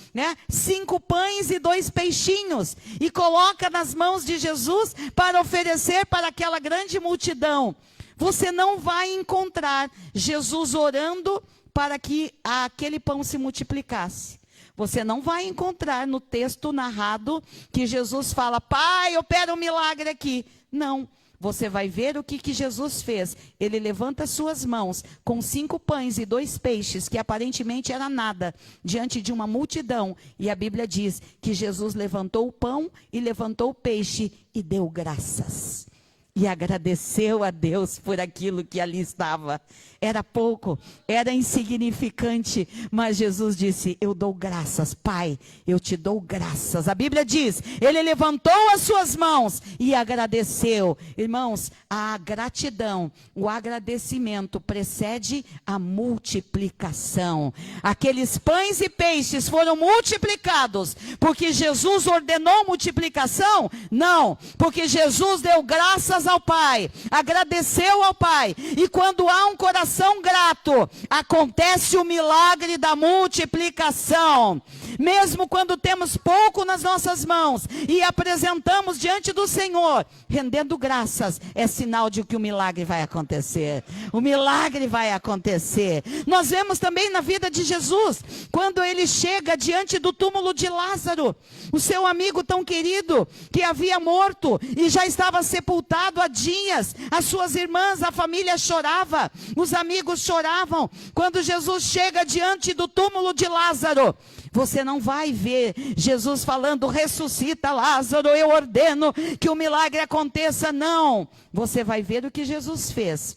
5 pães e 2 peixinhos, e coloca nas mãos de Jesus para oferecer para aquela grande multidão. Você não vai encontrar Jesus orando para que aquele pão se multiplicasse. Você não vai encontrar no texto narrado que Jesus fala: Pai, opera um milagre aqui. Não. Você vai ver o que Jesus fez. Ele levanta suas mãos com 5 pães e 2 peixes, que aparentemente era nada, diante de uma multidão. E a Bíblia diz que Jesus levantou o pão e levantou o peixe e deu graças. E agradeceu a Deus por aquilo que ali estava. Era pouco, era insignificante, mas Jesus disse: eu dou graças, Pai, eu te dou graças. A Bíblia diz, ele levantou as suas mãos e agradeceu. Irmãos, a gratidão, o agradecimento precede a multiplicação. Aqueles pães e peixes foram multiplicados porque Jesus ordenou multiplicação? Não, porque Jesus deu graças ao Pai, agradeceu ao Pai, e quando há um coração grato, acontece o milagre da multiplicação. Mesmo quando temos pouco nas nossas mãos e apresentamos diante do Senhor, rendendo graças, é sinal de que o milagre vai acontecer. O milagre vai acontecer. Nós vemos também na vida de Jesus, quando ele chega diante do túmulo de Lázaro, o seu amigo tão querido, que havia morto e já estava sepultado há dias. As suas irmãs, a família chorava, os amigos choravam. Quando Jesus chega diante do túmulo de Lázaro, você não vai ver Jesus falando: ressuscita Lázaro, eu ordeno que o milagre aconteça. Não, você vai ver o que Jesus fez.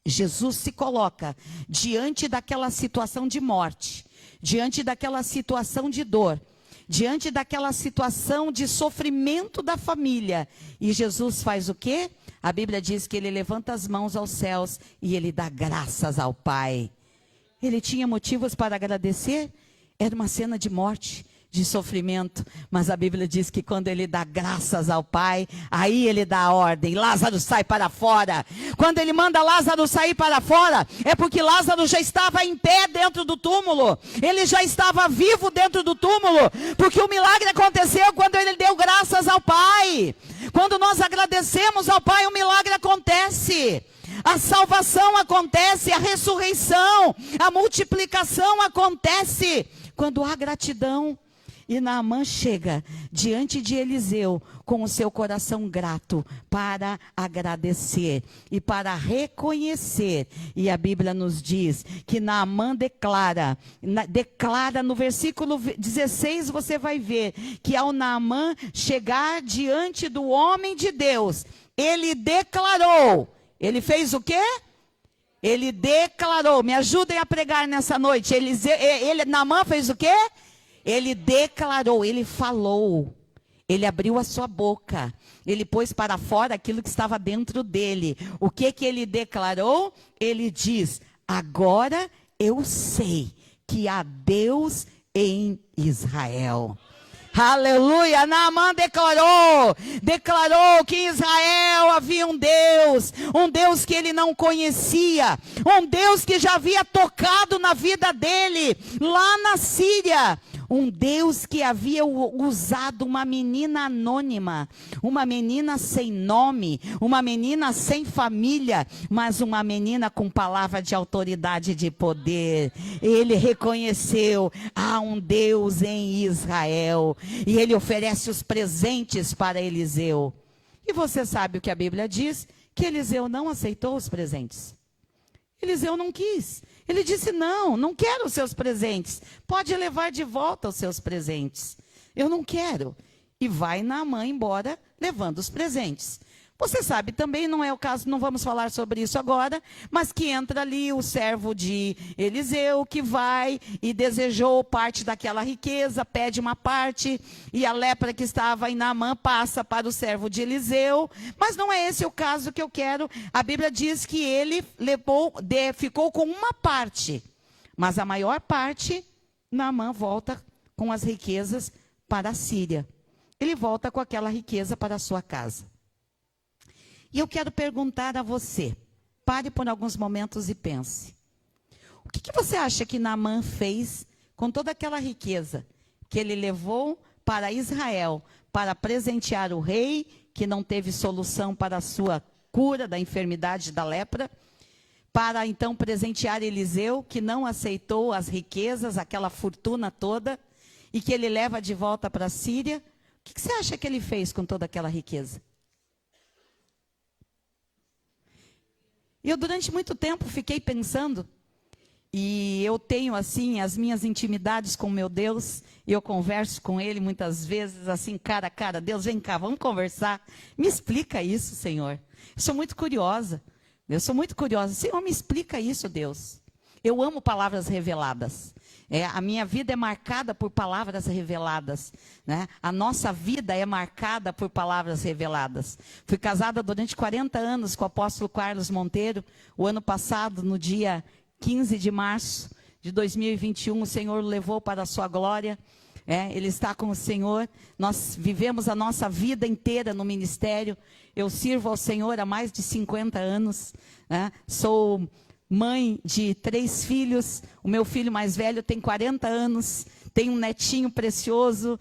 Jesus se coloca diante daquela situação de morte, diante daquela situação de dor, diante daquela situação de sofrimento da família. E Jesus faz o quê? A Bíblia diz que ele levanta as mãos aos céus e ele dá graças ao Pai. Ele tinha motivos para agradecer? Era uma cena de morte, de sofrimento, mas a Bíblia diz que quando ele dá graças ao Pai, aí ele dá a ordem: Lázaro, sai para fora. Quando ele manda Lázaro sair para fora, é porque Lázaro já estava em pé dentro do túmulo, ele já estava vivo dentro do túmulo, porque o milagre aconteceu quando ele deu graças ao Pai. Quando nós agradecemos ao Pai, o milagre acontece. A salvação acontece, a ressurreição, a multiplicação acontece quando há gratidão. E Naamã chega diante de Eliseu com o seu coração grato para agradecer e para reconhecer. E a Bíblia nos diz que Naamã declara no versículo 16, você vai ver que ao Naamã chegar diante do homem de Deus, ele declarou. Ele fez o quê? Ele declarou. Me ajudem a pregar nessa noite. Naamã fez o quê? Ele declarou, ele falou, ele abriu a sua boca, ele pôs para fora aquilo que estava dentro dele. O que ele declarou? Ele diz: agora eu sei que há Deus em Israel. Aleluia. Naamã declarou que em Israel havia um Deus que ele não conhecia, um Deus que já havia tocado na vida dele lá na Síria, um Deus que havia usado uma menina anônima, uma menina sem nome, uma menina sem família, mas uma menina com palavra de autoridade e de poder. Ele reconheceu: há um Deus em Israel, e ele oferece os presentes para Eliseu. E você sabe o que a Bíblia diz? Que Eliseu não aceitou os presentes. Eliseu não quis. Ele disse: não quero os seus presentes. Pode levar de volta os seus presentes. Eu não quero. E vai Naamã embora levando os presentes. Você sabe, também não é o caso, não vamos falar sobre isso agora, mas que entra ali o servo de Eliseu, que vai e desejou parte daquela riqueza, pede uma parte, e a lepra que estava em Naamã passa para o servo de Eliseu, mas não é esse o caso que eu quero. A Bíblia diz que ele ficou com uma parte, mas a maior parte, Naamã volta com as riquezas para a Síria. Ele volta com aquela riqueza para a sua casa. E eu quero perguntar a você, pare por alguns momentos e pense. O que você acha que Naamã fez com toda aquela riqueza que ele levou para Israel, para presentear o rei, que não teve solução para a sua cura da enfermidade da lepra, para então presentear Eliseu, que não aceitou as riquezas, aquela fortuna toda, e que ele leva de volta para a Síria? O que você acha que ele fez com toda aquela riqueza? Eu durante muito tempo fiquei pensando, e eu tenho assim as minhas intimidades com meu Deus, e eu converso com Ele muitas vezes assim cara a cara. Deus, vem cá, vamos conversar, me explica isso, Senhor. Eu sou muito curiosa, Senhor, me explica isso, Deus. Eu amo palavras reveladas. A minha vida é marcada por palavras reveladas, né? A nossa vida é marcada por palavras reveladas. Fui casada durante 40 anos com o apóstolo Carlos Monteiro. O ano passado, no dia 15 de março de 2021, o Senhor o levou para a sua glória. Ele está com o Senhor. Nós vivemos a nossa vida inteira no ministério. Eu sirvo ao Senhor há mais de 50 anos, né? Sou mãe de 3 filhos, o meu filho mais velho tem 40 anos, tenho um netinho precioso,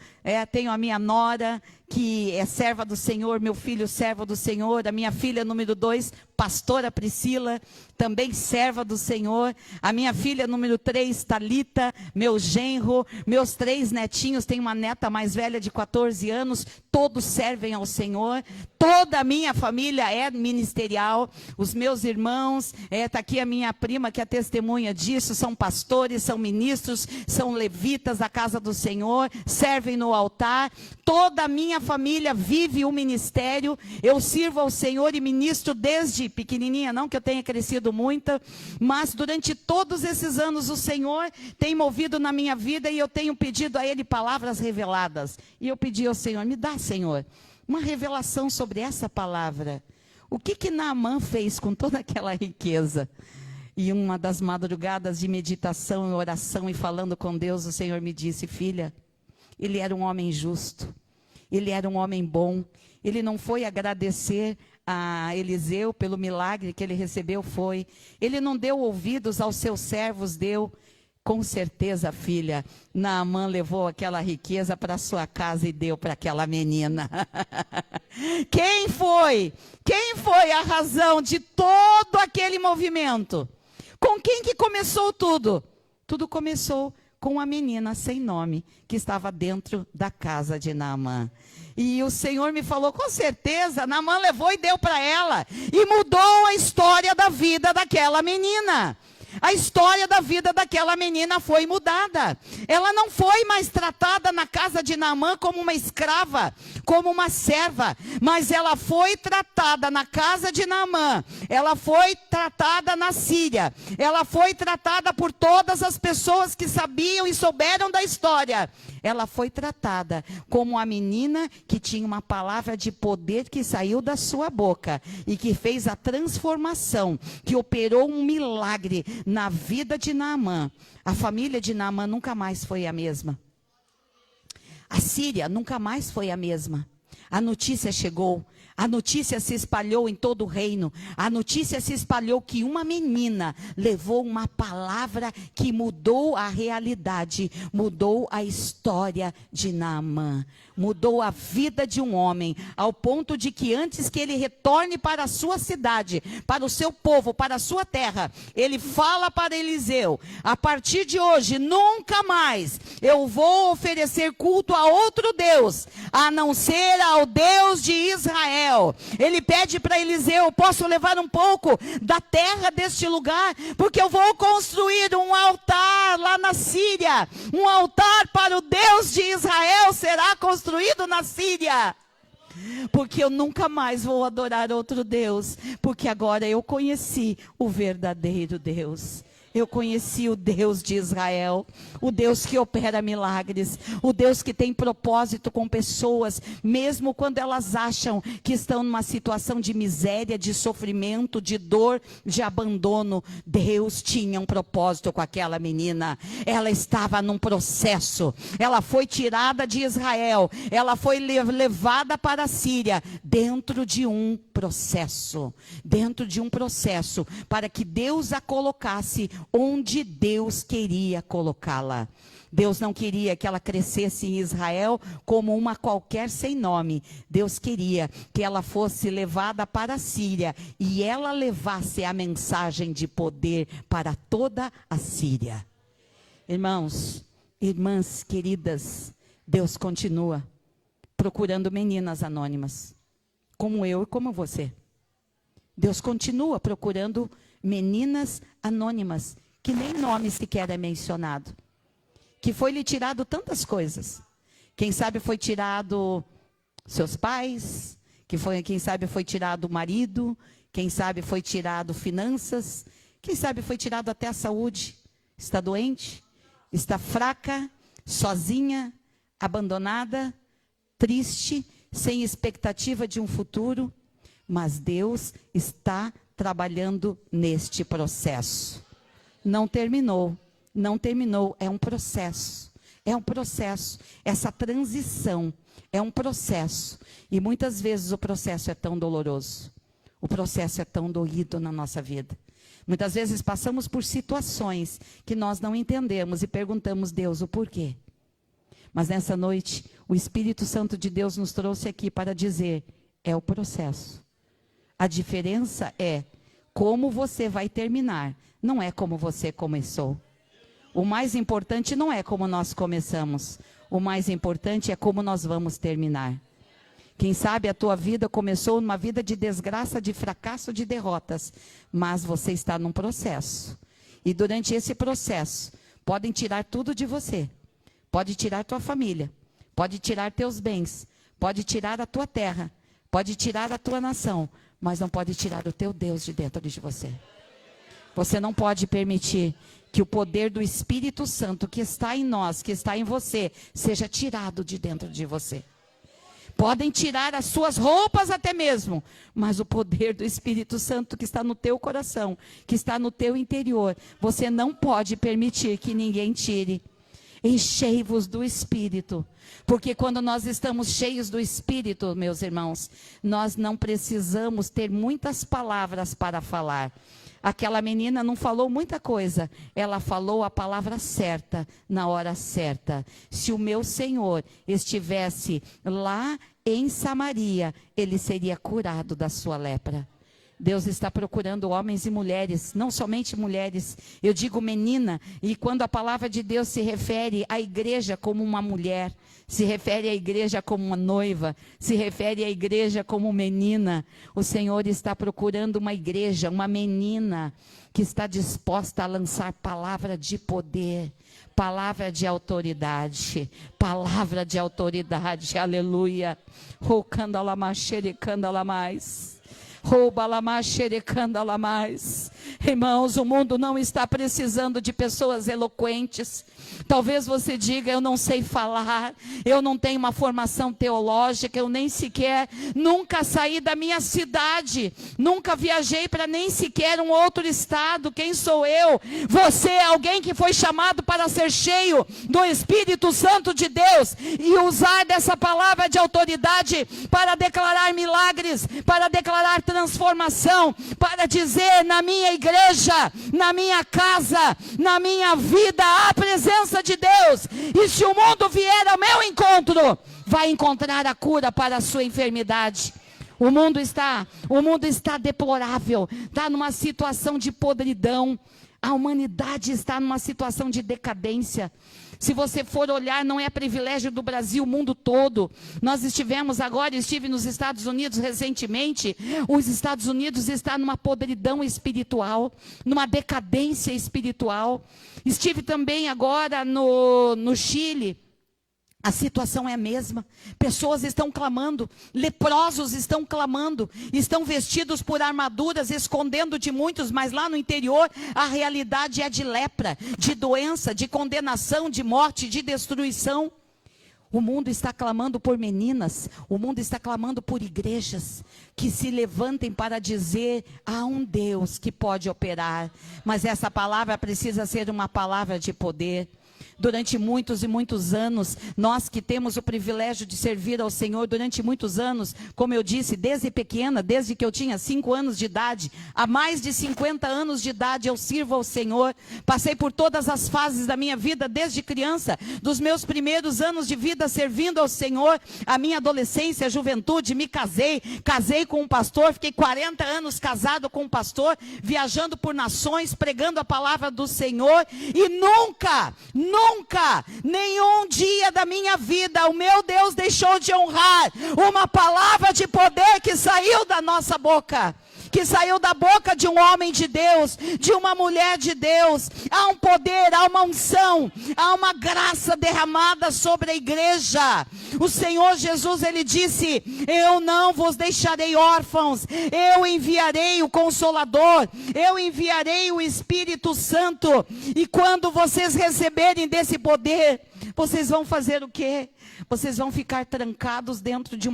tenho a minha nora, que é serva do Senhor, meu filho servo do Senhor, a minha filha número 2, pastora Priscila, também serva do Senhor, a minha filha número 3, Thalita, meu genro, meus 3 netinhos, tenho uma neta mais velha de 14 anos, todos servem ao Senhor, toda a minha família é ministerial, os meus irmãos, está aqui a minha prima que é testemunha disso, são pastores, são ministros, são levitas da casa do Senhor, servem no altar, toda a minha família vive o ministério, eu sirvo ao Senhor e ministro desde pequenininha, não que eu tenha crescido muito, mas durante todos esses anos o Senhor tem movido na minha vida e eu tenho pedido a Ele palavras reveladas. E eu pedi ao Senhor, me dá, Senhor, uma revelação sobre essa palavra. O que Naamã fez com toda aquela riqueza? E uma das madrugadas de meditação e oração e falando com Deus, o Senhor me disse, filha, ele era um homem justo, ele era um homem bom, ele não foi agradecer a Eliseu pelo milagre que ele recebeu, ele não deu ouvidos aos seus servos, deu. Com certeza, filha, Naamã levou aquela riqueza para sua casa e deu para aquela menina. Quem foi a razão de todo aquele movimento? Com quem que começou tudo? Tudo começou com a menina sem nome, que estava dentro da casa de Naamã. E o Senhor me falou, com certeza, Naamã levou e deu para ela. E mudou a história da vida daquela menina. A história da vida daquela menina foi mudada. Ela não foi mais tratada na casa de Naamã como uma escrava, como uma serva, mas ela foi tratada na casa de Naamã. Ela foi tratada na Síria. Ela foi tratada por todas as pessoas que sabiam e souberam da história. Ela foi tratada como a menina que tinha uma palavra de poder que saiu da sua boca e que fez a transformação, que operou um milagre na vida de Naamã. A família de Naamã nunca mais foi a mesma. A Síria nunca mais foi a mesma. A notícia chegou. A notícia se espalhou em todo o reino. A notícia se espalhou que uma menina levou uma palavra que mudou a realidade, mudou a história de Naamã, mudou a vida de um homem, ao ponto de que antes que ele retorne para a sua cidade, para o seu povo, para a sua terra, ele fala para Eliseu, a partir de hoje, nunca mais eu vou oferecer culto a outro Deus, a não ser ao Deus de Israel. Ele pede para Eliseu, posso levar um pouco da terra deste lugar? Porque eu vou construir um altar lá na Síria. Um altar para o Deus de Israel será construído na Síria. Porque eu nunca mais vou adorar outro Deus, porque agora eu conheci o verdadeiro Deus. Eu conheci o Deus de Israel, o Deus que opera milagres, o Deus que tem propósito com pessoas, mesmo quando elas acham que estão numa situação de miséria, de sofrimento, de dor, de abandono. Deus tinha um propósito com aquela menina. Ela estava num processo. Ela foi tirada de Israel, ela foi levada para a Síria, dentro de um processo, para que Deus a colocasse onde Deus queria colocá-la. Deus não queria que ela crescesse em Israel como uma qualquer sem nome. Deus queria que ela fosse levada para a Síria e ela levasse a mensagem de poder para toda a Síria. Irmãos, irmãs queridas, Deus continua procurando meninas anônimas, como eu e como você. Deus continua procurando meninas anônimas, que nem nome sequer é mencionado. Que foi lhe tirado tantas coisas. Quem sabe foi tirado seus pais, quem sabe foi tirado o marido, quem sabe foi tirado finanças, quem sabe foi tirado até a saúde. Está doente, está fraca, sozinha, abandonada, triste, sem expectativa de um futuro. Mas Deus está trabalhando neste processo. Não terminou, é um processo. Essa transição é um processo. E muitas vezes o processo é tão doloroso. O processo é tão doído na nossa vida. Muitas vezes passamos por situações que nós não entendemos e perguntamos, Deus, o porquê? Mas nessa noite, o Espírito Santo de Deus nos trouxe aqui para dizer, é o processo. A diferença é como você vai terminar, não é como você começou. O mais importante não é como nós começamos, o mais importante é como nós vamos terminar. Quem sabe a tua vida começou numa vida de desgraça, de fracasso, de derrotas, mas você está num processo. E durante esse processo, podem tirar tudo de você. Pode tirar tua família, pode tirar teus bens, pode tirar a tua terra, pode tirar a tua nação, mas não pode tirar o teu Deus de dentro de você. Você não pode permitir que o poder do Espírito Santo que está em nós, que está em você, seja tirado de dentro de você. Podem tirar as suas roupas até mesmo, mas o poder do Espírito Santo que está no teu coração, que está no teu interior, você não pode permitir que ninguém tire. Enchei-vos do Espírito, porque quando nós estamos cheios do Espírito, meus irmãos, nós não precisamos ter muitas palavras para falar. Aquela menina não falou muita coisa, ela falou a palavra certa, na hora certa. Se o meu Senhor estivesse lá em Samaria, ele seria curado da sua lepra. Deus está procurando homens e mulheres, não somente mulheres, eu digo menina, e quando a palavra de Deus se refere à igreja como uma mulher, se refere à igreja como uma noiva, se refere à igreja como menina, o Senhor está procurando uma igreja, uma menina, que está disposta a lançar palavra de poder, palavra de autoridade, aleluia. Irmãos, o mundo não está precisando de pessoas eloquentes. Talvez você diga, eu não sei falar, eu não tenho uma formação teológica, eu nem sequer, nunca saí da minha cidade, nunca viajei para nem sequer um outro estado, quem sou eu? Você é alguém que foi chamado para ser cheio do Espírito Santo de Deus, e usar dessa palavra de autoridade, para declarar milagres, para declarar transformação, para dizer na minha igreja, na minha casa, na minha vida, a presença de Deus, e se o mundo vier ao meu encontro, vai encontrar a cura para a sua enfermidade. O mundo está deplorável, está numa situação de podridão, a humanidade está numa situação de decadência. Se você for olhar, não é privilégio do Brasil, o mundo todo. Estive nos Estados Unidos recentemente. Os Estados Unidos está numa podridão espiritual, numa decadência espiritual. Estive também agora no Chile. A situação é a mesma. Pessoas estão clamando, leprosos estão clamando, estão vestidos por armaduras, escondendo de muitos, mas lá no interior a realidade é de lepra, de doença, de condenação, de morte, de destruição. O mundo está clamando por meninas, o mundo está clamando por igrejas que se levantem para dizer: há um Deus que pode operar, mas essa palavra precisa ser uma palavra de poder. Durante muitos e muitos anos, nós que temos o privilégio de servir ao Senhor durante muitos anos, como eu disse, desde pequena, desde que eu tinha 5 anos de idade, há mais de 50 anos de idade eu sirvo ao Senhor. Passei por todas as fases da minha vida, desde criança, dos meus primeiros anos de vida servindo ao Senhor, a minha adolescência, a juventude, me casei com um pastor, fiquei 40 anos casado com um pastor, viajando por nações, pregando a palavra do Senhor, e nunca, nenhum dia da minha vida, o meu Deus deixou de honrar uma palavra de poder que saiu da nossa boca, que saiu da boca de um homem de Deus, de uma mulher de Deus. Há um poder, há uma unção, há uma graça derramada sobre a igreja. O Senhor Jesus, ele disse: eu não vos deixarei órfãos, eu enviarei o Consolador, eu enviarei o Espírito Santo, e quando vocês receberem desse poder, vocês vão fazer o quê? Vocês vão ficar trancados dentro de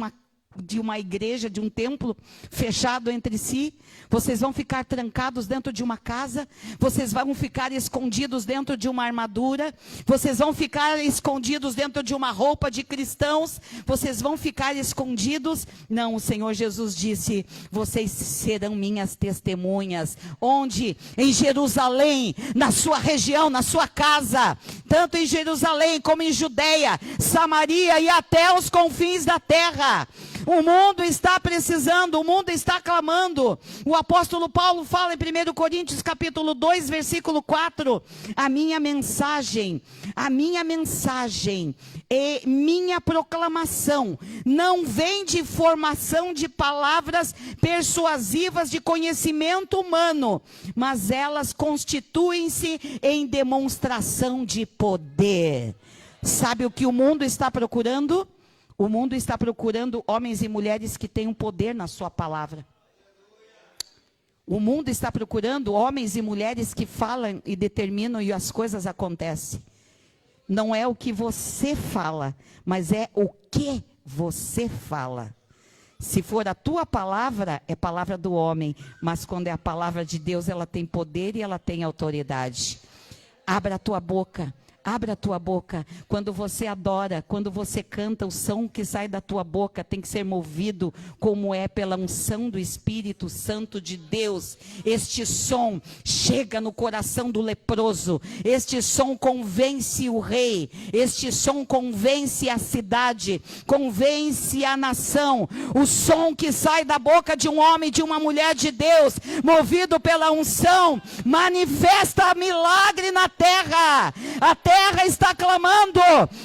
uma igreja, de um templo, fechado entre si? Vocês vão ficar trancados dentro de uma casa? Vocês vão ficar escondidos dentro de uma armadura? Vocês vão ficar escondidos dentro de uma roupa de cristãos? Vocês vão ficar escondidos? Não, o Senhor Jesus disse: vocês serão minhas testemunhas. Onde? Em Jerusalém, na sua região, na sua casa, tanto em Jerusalém como em Judeia, Samaria e até os confins da terra. O mundo está precisando, o mundo está clamando. O apóstolo Paulo fala em 1 Coríntios capítulo 2, versículo 4. A minha mensagem e minha proclamação não vem de formação de palavras persuasivas de conhecimento humano, mas elas constituem-se em demonstração de poder. Sabe o que o mundo está procurando? O mundo está procurando homens e mulheres que tenham poder na sua palavra. O mundo está procurando homens e mulheres que falam e determinam e as coisas acontecem. Não é o que você fala, mas é o que você fala. Se for a tua palavra, é palavra do homem, mas quando é a palavra de Deus, ela tem poder e ela tem autoridade. Abra a tua boca. Abra a tua boca. Quando você adora, quando você canta, o som que sai da tua boca tem que ser movido como é pela unção do Espírito Santo de Deus. Este som chega no coração do leproso. Este som convence o rei. Este som convence a cidade. Convence a nação. O som que sai da boca de um homem, de uma mulher de Deus, movido pela unção, manifesta milagre na terra. A terra está clamando,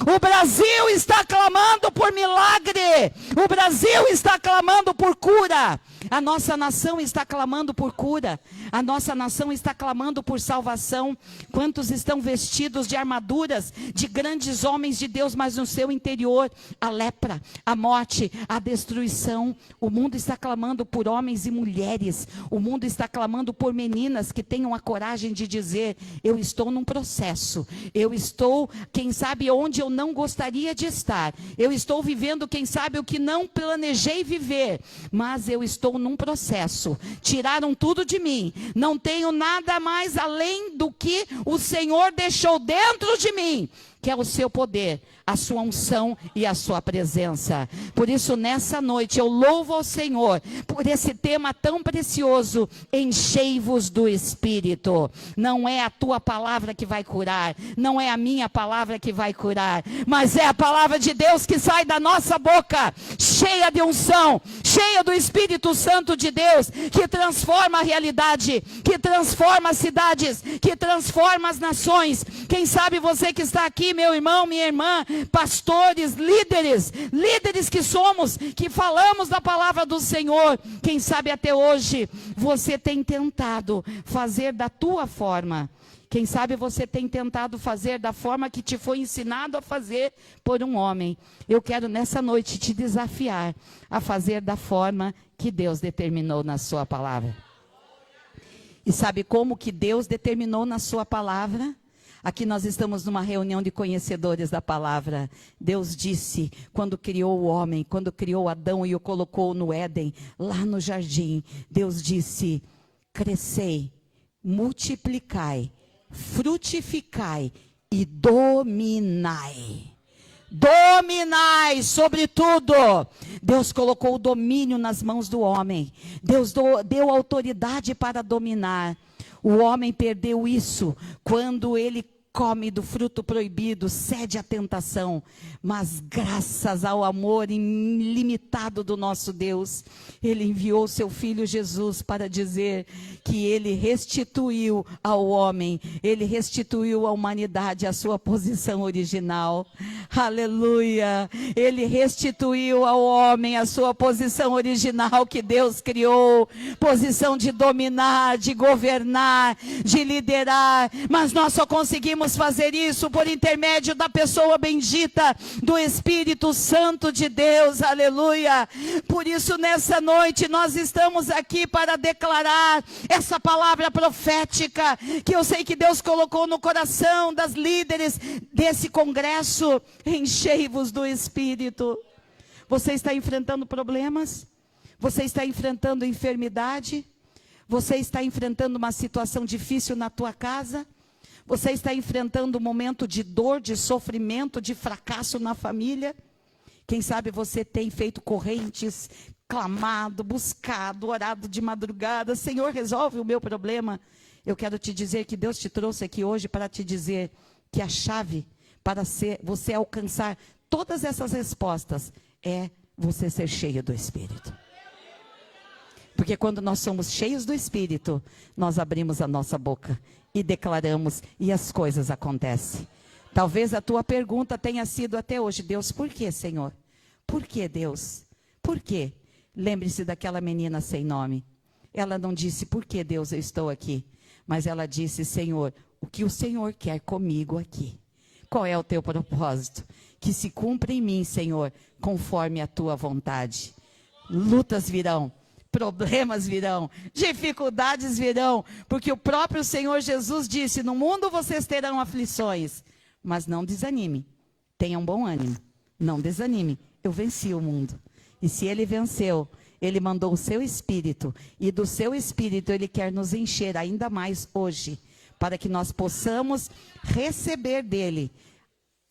o Brasil está clamando por milagre, o Brasil está clamando por cura, a nossa nação está clamando por cura, a nossa nação está clamando por salvação. Quantos estão vestidos de armaduras de grandes homens de Deus, mas no seu interior a lepra, a morte, a destruição? O mundo está clamando por homens e mulheres, o mundo está clamando por meninas que tenham a coragem de dizer: eu estou num processo, eu estou, quem sabe, onde eu não gostaria de estar, eu estou vivendo, quem sabe, o que não planejei viver, mas eu estou num processo. Tiraram tudo de mim, não tenho nada mais além do que o Senhor deixou dentro de mim, que é o seu poder, a sua unção e a sua presença. Por isso, nessa noite, eu louvo ao Senhor por esse tema tão precioso: enchei-vos do Espírito. Não é a tua palavra que vai curar, não é a minha palavra que vai curar, mas é a palavra de Deus que sai da nossa boca, cheia de unção, cheia do Espírito Santo de Deus, que transforma a realidade, que transforma as cidades, que transforma as nações. Quem sabe você que está aqui, meu irmão, minha irmã, pastores, líderes que somos, que falamos da palavra do Senhor, quem sabe até hoje você tem tentado fazer da tua forma Quem sabe você tem tentado fazer da forma que te foi ensinado a fazer por um homem. Eu quero nessa noite te desafiar a fazer da forma que Deus determinou na sua palavra. E sabe como que Deus determinou na sua palavra? Aqui nós estamos numa reunião de conhecedores da palavra. Deus disse, quando criou o homem, quando criou Adão e o colocou no Éden, lá no jardim, Deus disse, crescei, multiplicai, frutificai e dominai. Dominai sobre tudo. Deus colocou o domínio nas mãos do homem. Deus deu autoridade para dominar. O homem perdeu isso quando ele come do fruto proibido, cede à tentação. Mas graças ao amor ilimitado do nosso Deus, Ele enviou seu Filho Jesus para dizer que Ele restituiu ao homem, Ele restituiu à humanidade a sua posição original. Aleluia! Ele restituiu ao homem a sua posição original que Deus criou, posição de dominar, de governar, de liderar, mas nós só conseguimos fazer isso por intermédio da pessoa bendita do Espírito Santo de Deus, aleluia. Por isso nessa noite nós estamos aqui para declarar essa palavra profética, que eu sei que Deus colocou no coração das líderes desse congresso. Enchei-vos do Espírito. Você está enfrentando problemas? Você está enfrentando enfermidade? Você está enfrentando uma situação difícil na tua casa? Você está enfrentando um momento de dor, de sofrimento, de fracasso na família? Quem sabe você tem feito correntes, clamado, buscado, orado de madrugada. Senhor, resolve o meu problema. Eu quero te dizer que Deus te trouxe aqui hoje para te dizer que a chave para você alcançar todas essas respostas é você ser cheio do Espírito. Porque quando nós somos cheios do Espírito, nós abrimos a nossa boca e declaramos, e as coisas acontecem. Talvez a tua pergunta tenha sido até hoje, Deus, por que, Senhor? Por que, Deus? Por quê? Lembre-se daquela menina sem nome. Ela não disse, por que, Deus, eu estou aqui? Mas ela disse, Senhor, o que o Senhor quer comigo aqui? Qual é o teu propósito? Que se cumpra em mim, Senhor, conforme a tua vontade. Lutas virão. Problemas virão, dificuldades virão, porque o próprio Senhor Jesus disse, no mundo vocês terão aflições, mas não desanime, tenha um bom ânimo, não desanime, eu venci o mundo. E se Ele venceu, Ele mandou o seu Espírito, e do seu Espírito Ele quer nos encher ainda mais hoje, para que nós possamos receber dEle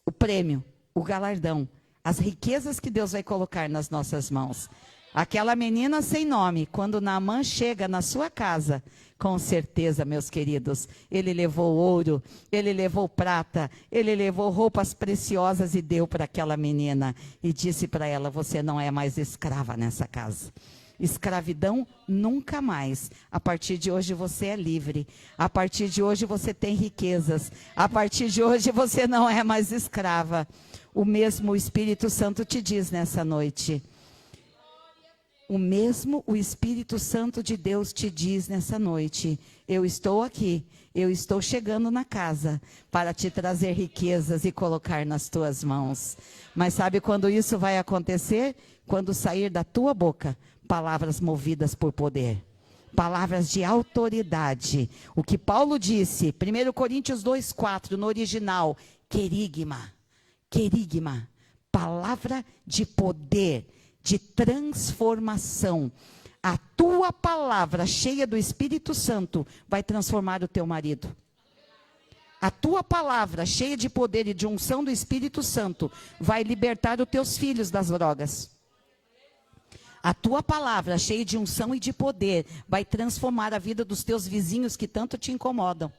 o prêmio, o galardão, as riquezas que Deus vai colocar nas nossas mãos. Aquela menina sem nome, quando Naamã chega na sua casa, com certeza, meus queridos, ele levou ouro, ele levou prata, ele levou roupas preciosas e deu para aquela menina. E disse para ela, você não é mais escrava nessa casa. Escravidão nunca mais. A partir de hoje você é livre. A partir de hoje você tem riquezas. A partir de hoje você não é mais escrava. O mesmo Espírito Santo te diz nessa noite. O Espírito Santo de Deus te diz nessa noite, eu estou aqui, eu estou chegando na casa para te trazer riquezas e colocar nas tuas mãos. Mas sabe quando isso vai acontecer? Quando sair da tua boca palavras movidas por poder, palavras de autoridade. O que Paulo disse, 1 Coríntios 2,4, no original, querigma, palavra de poder, de transformação. A tua palavra cheia do Espírito Santo vai transformar o teu marido. A tua palavra cheia de poder e de unção do Espírito Santo vai libertar os teus filhos das drogas. A tua palavra cheia de unção e de poder vai transformar a vida dos teus vizinhos que tanto te incomodam.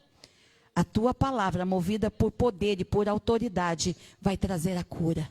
A tua palavra movida por poder e por autoridade vai trazer a cura,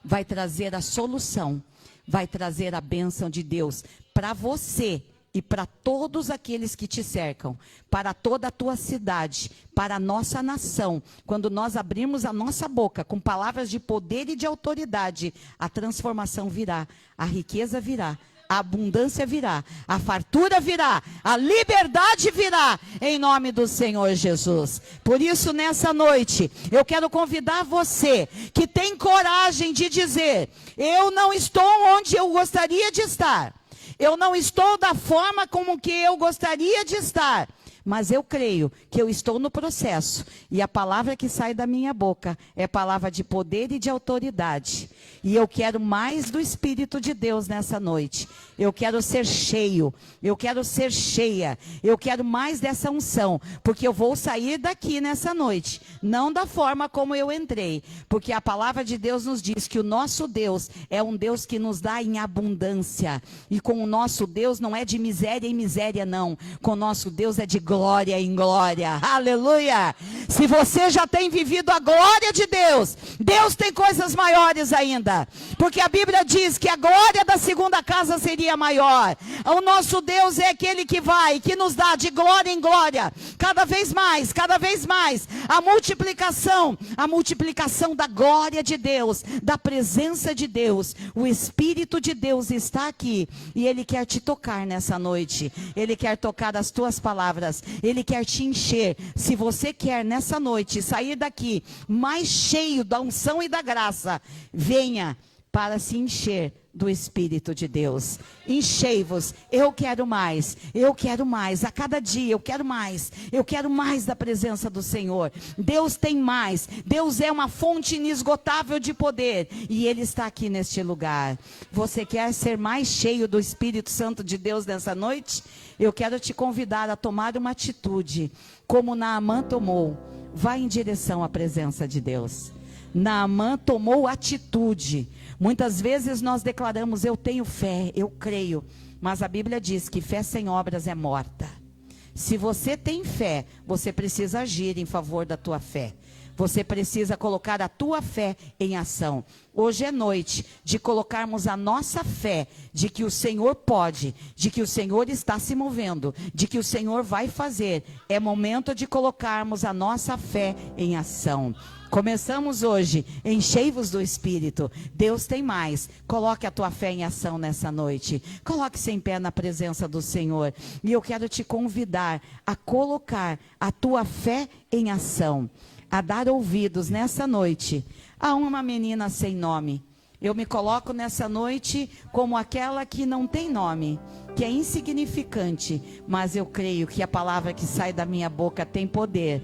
vai trazer a solução, vai trazer a bênção de Deus para você e para todos aqueles que te cercam, para toda a tua cidade, para a nossa nação. Quando nós abrirmos a nossa boca com palavras de poder e de autoridade, a transformação virá, a riqueza virá, a abundância virá, a fartura virá, a liberdade virá, em nome do Senhor Jesus. Por isso, nessa noite, eu quero convidar você que tem coragem de dizer: eu não estou onde eu gostaria de estar, eu não estou da forma como que eu gostaria de estar, mas eu creio que eu estou no processo, e a palavra que sai da minha boca é palavra de poder e de autoridade, e eu quero mais do Espírito de Deus nessa noite. Eu quero ser cheio, eu quero ser cheia, eu quero mais dessa unção, porque eu vou sair daqui nessa noite, não da forma como eu entrei, porque a palavra de Deus nos diz que o nosso Deus é um Deus que nos dá em abundância, e com o nosso Deus não é de miséria em miséria não, com o nosso Deus é de glória em glória, aleluia. Se você já tem vivido a glória de Deus, Deus tem coisas maiores ainda, porque a Bíblia diz que a glória da segunda casa seria maior. O nosso Deus é aquele que vai, que nos dá de glória em glória, cada vez mais, a multiplicação da glória de Deus, da presença de Deus. O Espírito de Deus está aqui, e Ele quer te tocar nessa noite, Ele quer tocar as tuas palavras, Ele quer te encher. Se você quer nessa noite sair daqui mais cheio da unção e da graça, venha para se encher do Espírito de Deus. Enchei-vos, eu quero mais, a cada dia eu quero mais da presença do Senhor. Deus tem mais, Deus é uma fonte inesgotável de poder, e Ele está aqui neste lugar. Você quer ser mais cheio do Espírito Santo de Deus nessa noite? Eu quero te convidar a tomar uma atitude, como Naamã tomou. Vá em direção à presença de Deus. Naamã tomou atitude. Muitas vezes nós declaramos: eu tenho fé, eu creio, mas a Bíblia diz que fé sem obras é morta. Se você tem fé, você precisa agir em favor da tua fé. Você precisa colocar a tua fé em ação. Hoje é noite de colocarmos a nossa fé, de que o Senhor pode, de que o Senhor está se movendo, de que o Senhor vai fazer. É momento de colocarmos a nossa fé em ação. Começamos hoje, enchei-vos do Espírito. Deus tem mais. Coloque a tua fé em ação nessa noite. Coloque-se em pé na presença do Senhor. E eu quero te convidar a colocar a tua fé em ação, a dar ouvidos nessa noite a uma menina sem nome. Eu me coloco nessa noite como aquela que não tem nome, que é insignificante, mas eu creio que a palavra que sai da minha boca tem poder.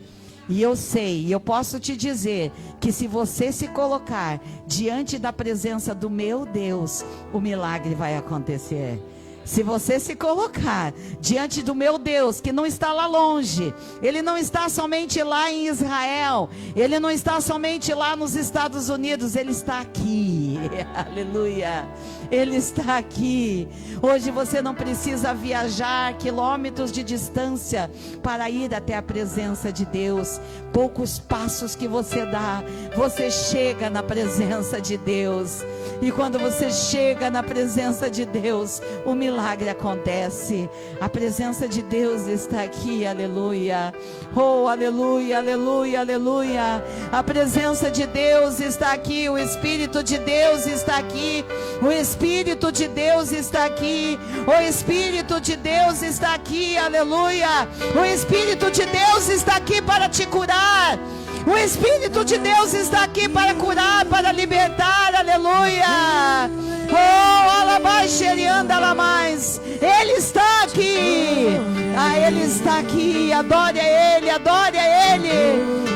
E eu sei, e eu posso te dizer, que se você se colocar diante da presença do meu Deus, o milagre vai acontecer. Se você se colocar diante do meu Deus, que não está lá longe, Ele não está somente lá em Israel, Ele não está somente lá nos Estados Unidos, Ele está aqui, aleluia, Ele está aqui. Hoje você não precisa viajar quilômetros de distância para ir até a presença de Deus. Poucos passos que você dá, você chega na presença de Deus. E quando você chega na presença de Deus, o milagre acontece. A presença de Deus está aqui, aleluia. Oh, aleluia, aleluia, aleluia. A presença de Deus está aqui, o Espírito de Deus está aqui. O Espírito de Deus está aqui. O Espírito de Deus está aqui, aleluia. O Espírito de Deus está aqui para te curar. O Espírito de Deus está aqui para curar, para libertar, aleluia. Oh, alabaxerianda mais. Ele está aqui. Ah, Ele está aqui. Adore a Ele, adore a Ele.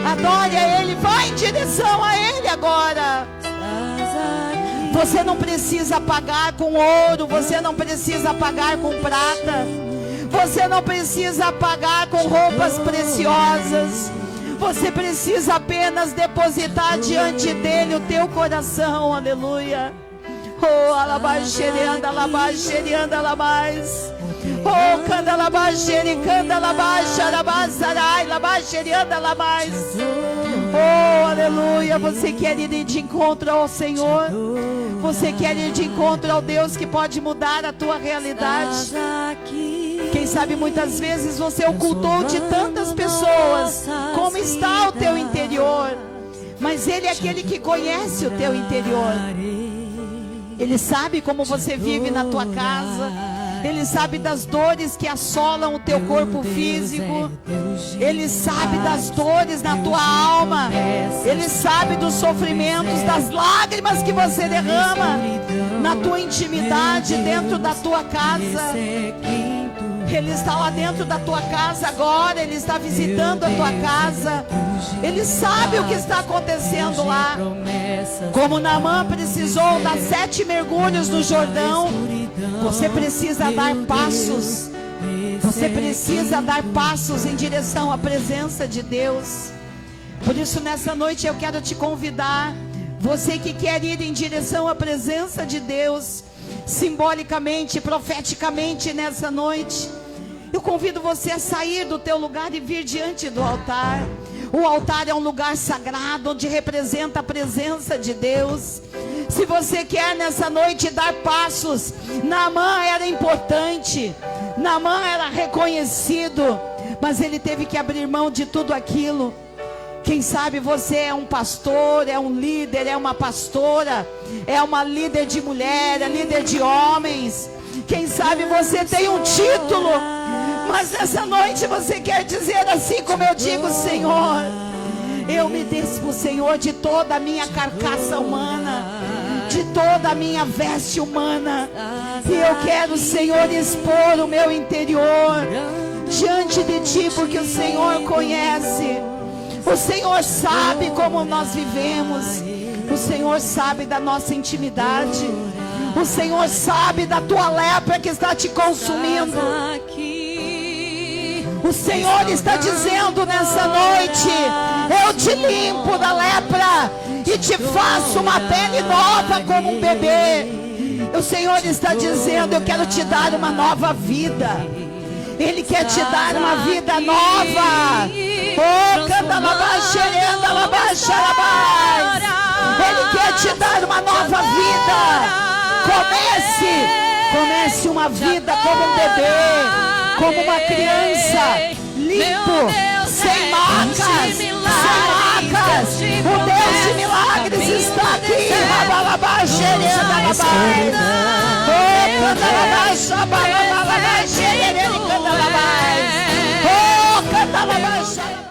Adore a Ele. Vai em direção a Ele agora. Você não precisa pagar com ouro, você não precisa pagar com prata, você não precisa pagar com roupas preciosas. Você precisa apenas depositar diante dele o teu coração, aleluia. Oh, alabaxerianda, alabaxerianda, alabás. Oh, canda alabaxeri, canda alabaxa, alabazarai, alabaxerianda, alabás. Oh, aleluia. Você quer ir de encontro ao Senhor? Você quer ir de encontro ao Deus que pode mudar a tua realidade? Quem sabe muitas vezes você ocultou de tantas pessoas como está o teu interior, mas Ele é aquele que conhece o teu interior. Ele sabe como você vive na tua casa. Ele sabe das dores que assolam o teu corpo físico. Ele sabe das dores na tua alma. Ele sabe dos sofrimentos, das lágrimas que você derrama na tua intimidade, dentro da tua casa. Ele está lá dentro da tua casa agora. Ele está visitando a tua casa. Ele sabe o que está acontecendo lá. Como Naamã precisou dar 7 mergulhos no Jordão, você precisa dar passos. Você precisa dar passos em direção à presença de Deus. Por isso, nessa noite eu quero te convidar, você que quer ir em direção à presença de Deus, simbolicamente, profeticamente nessa noite, eu convido você a sair do teu lugar e vir diante do altar. O altar é um lugar sagrado, onde representa a presença de Deus. Se você quer nessa noite dar passos, Naamã era importante, Naamã era reconhecido, mas ele teve que abrir mão de tudo aquilo. Quem sabe você é um pastor, é um líder, é uma pastora, é uma líder de mulher, é líder de homens. Quem sabe você tem um título, mas nessa noite você quer dizer assim como eu digo: Senhor, eu me despo, Senhor, de toda a minha carcaça humana, de toda a minha veste humana, e eu quero, Senhor, expor o meu interior diante de Ti, porque o Senhor conhece, o Senhor sabe como nós vivemos, o Senhor sabe da nossa intimidade, o Senhor sabe da tua lepra que está te consumindo. O Senhor está dizendo nessa noite: eu te limpo da lepra e te faço uma pele nova como um bebê. O Senhor está dizendo: eu quero te dar uma nova vida. Ele quer te dar uma vida nova. Oh, canta labaxerenda, labaxarabai. Ele quer te dar uma nova vida. Comece uma vida como um bebê, como uma criança, limpo, sem marcas, sem marcas. O Deus de milagres está aqui. Oh, canta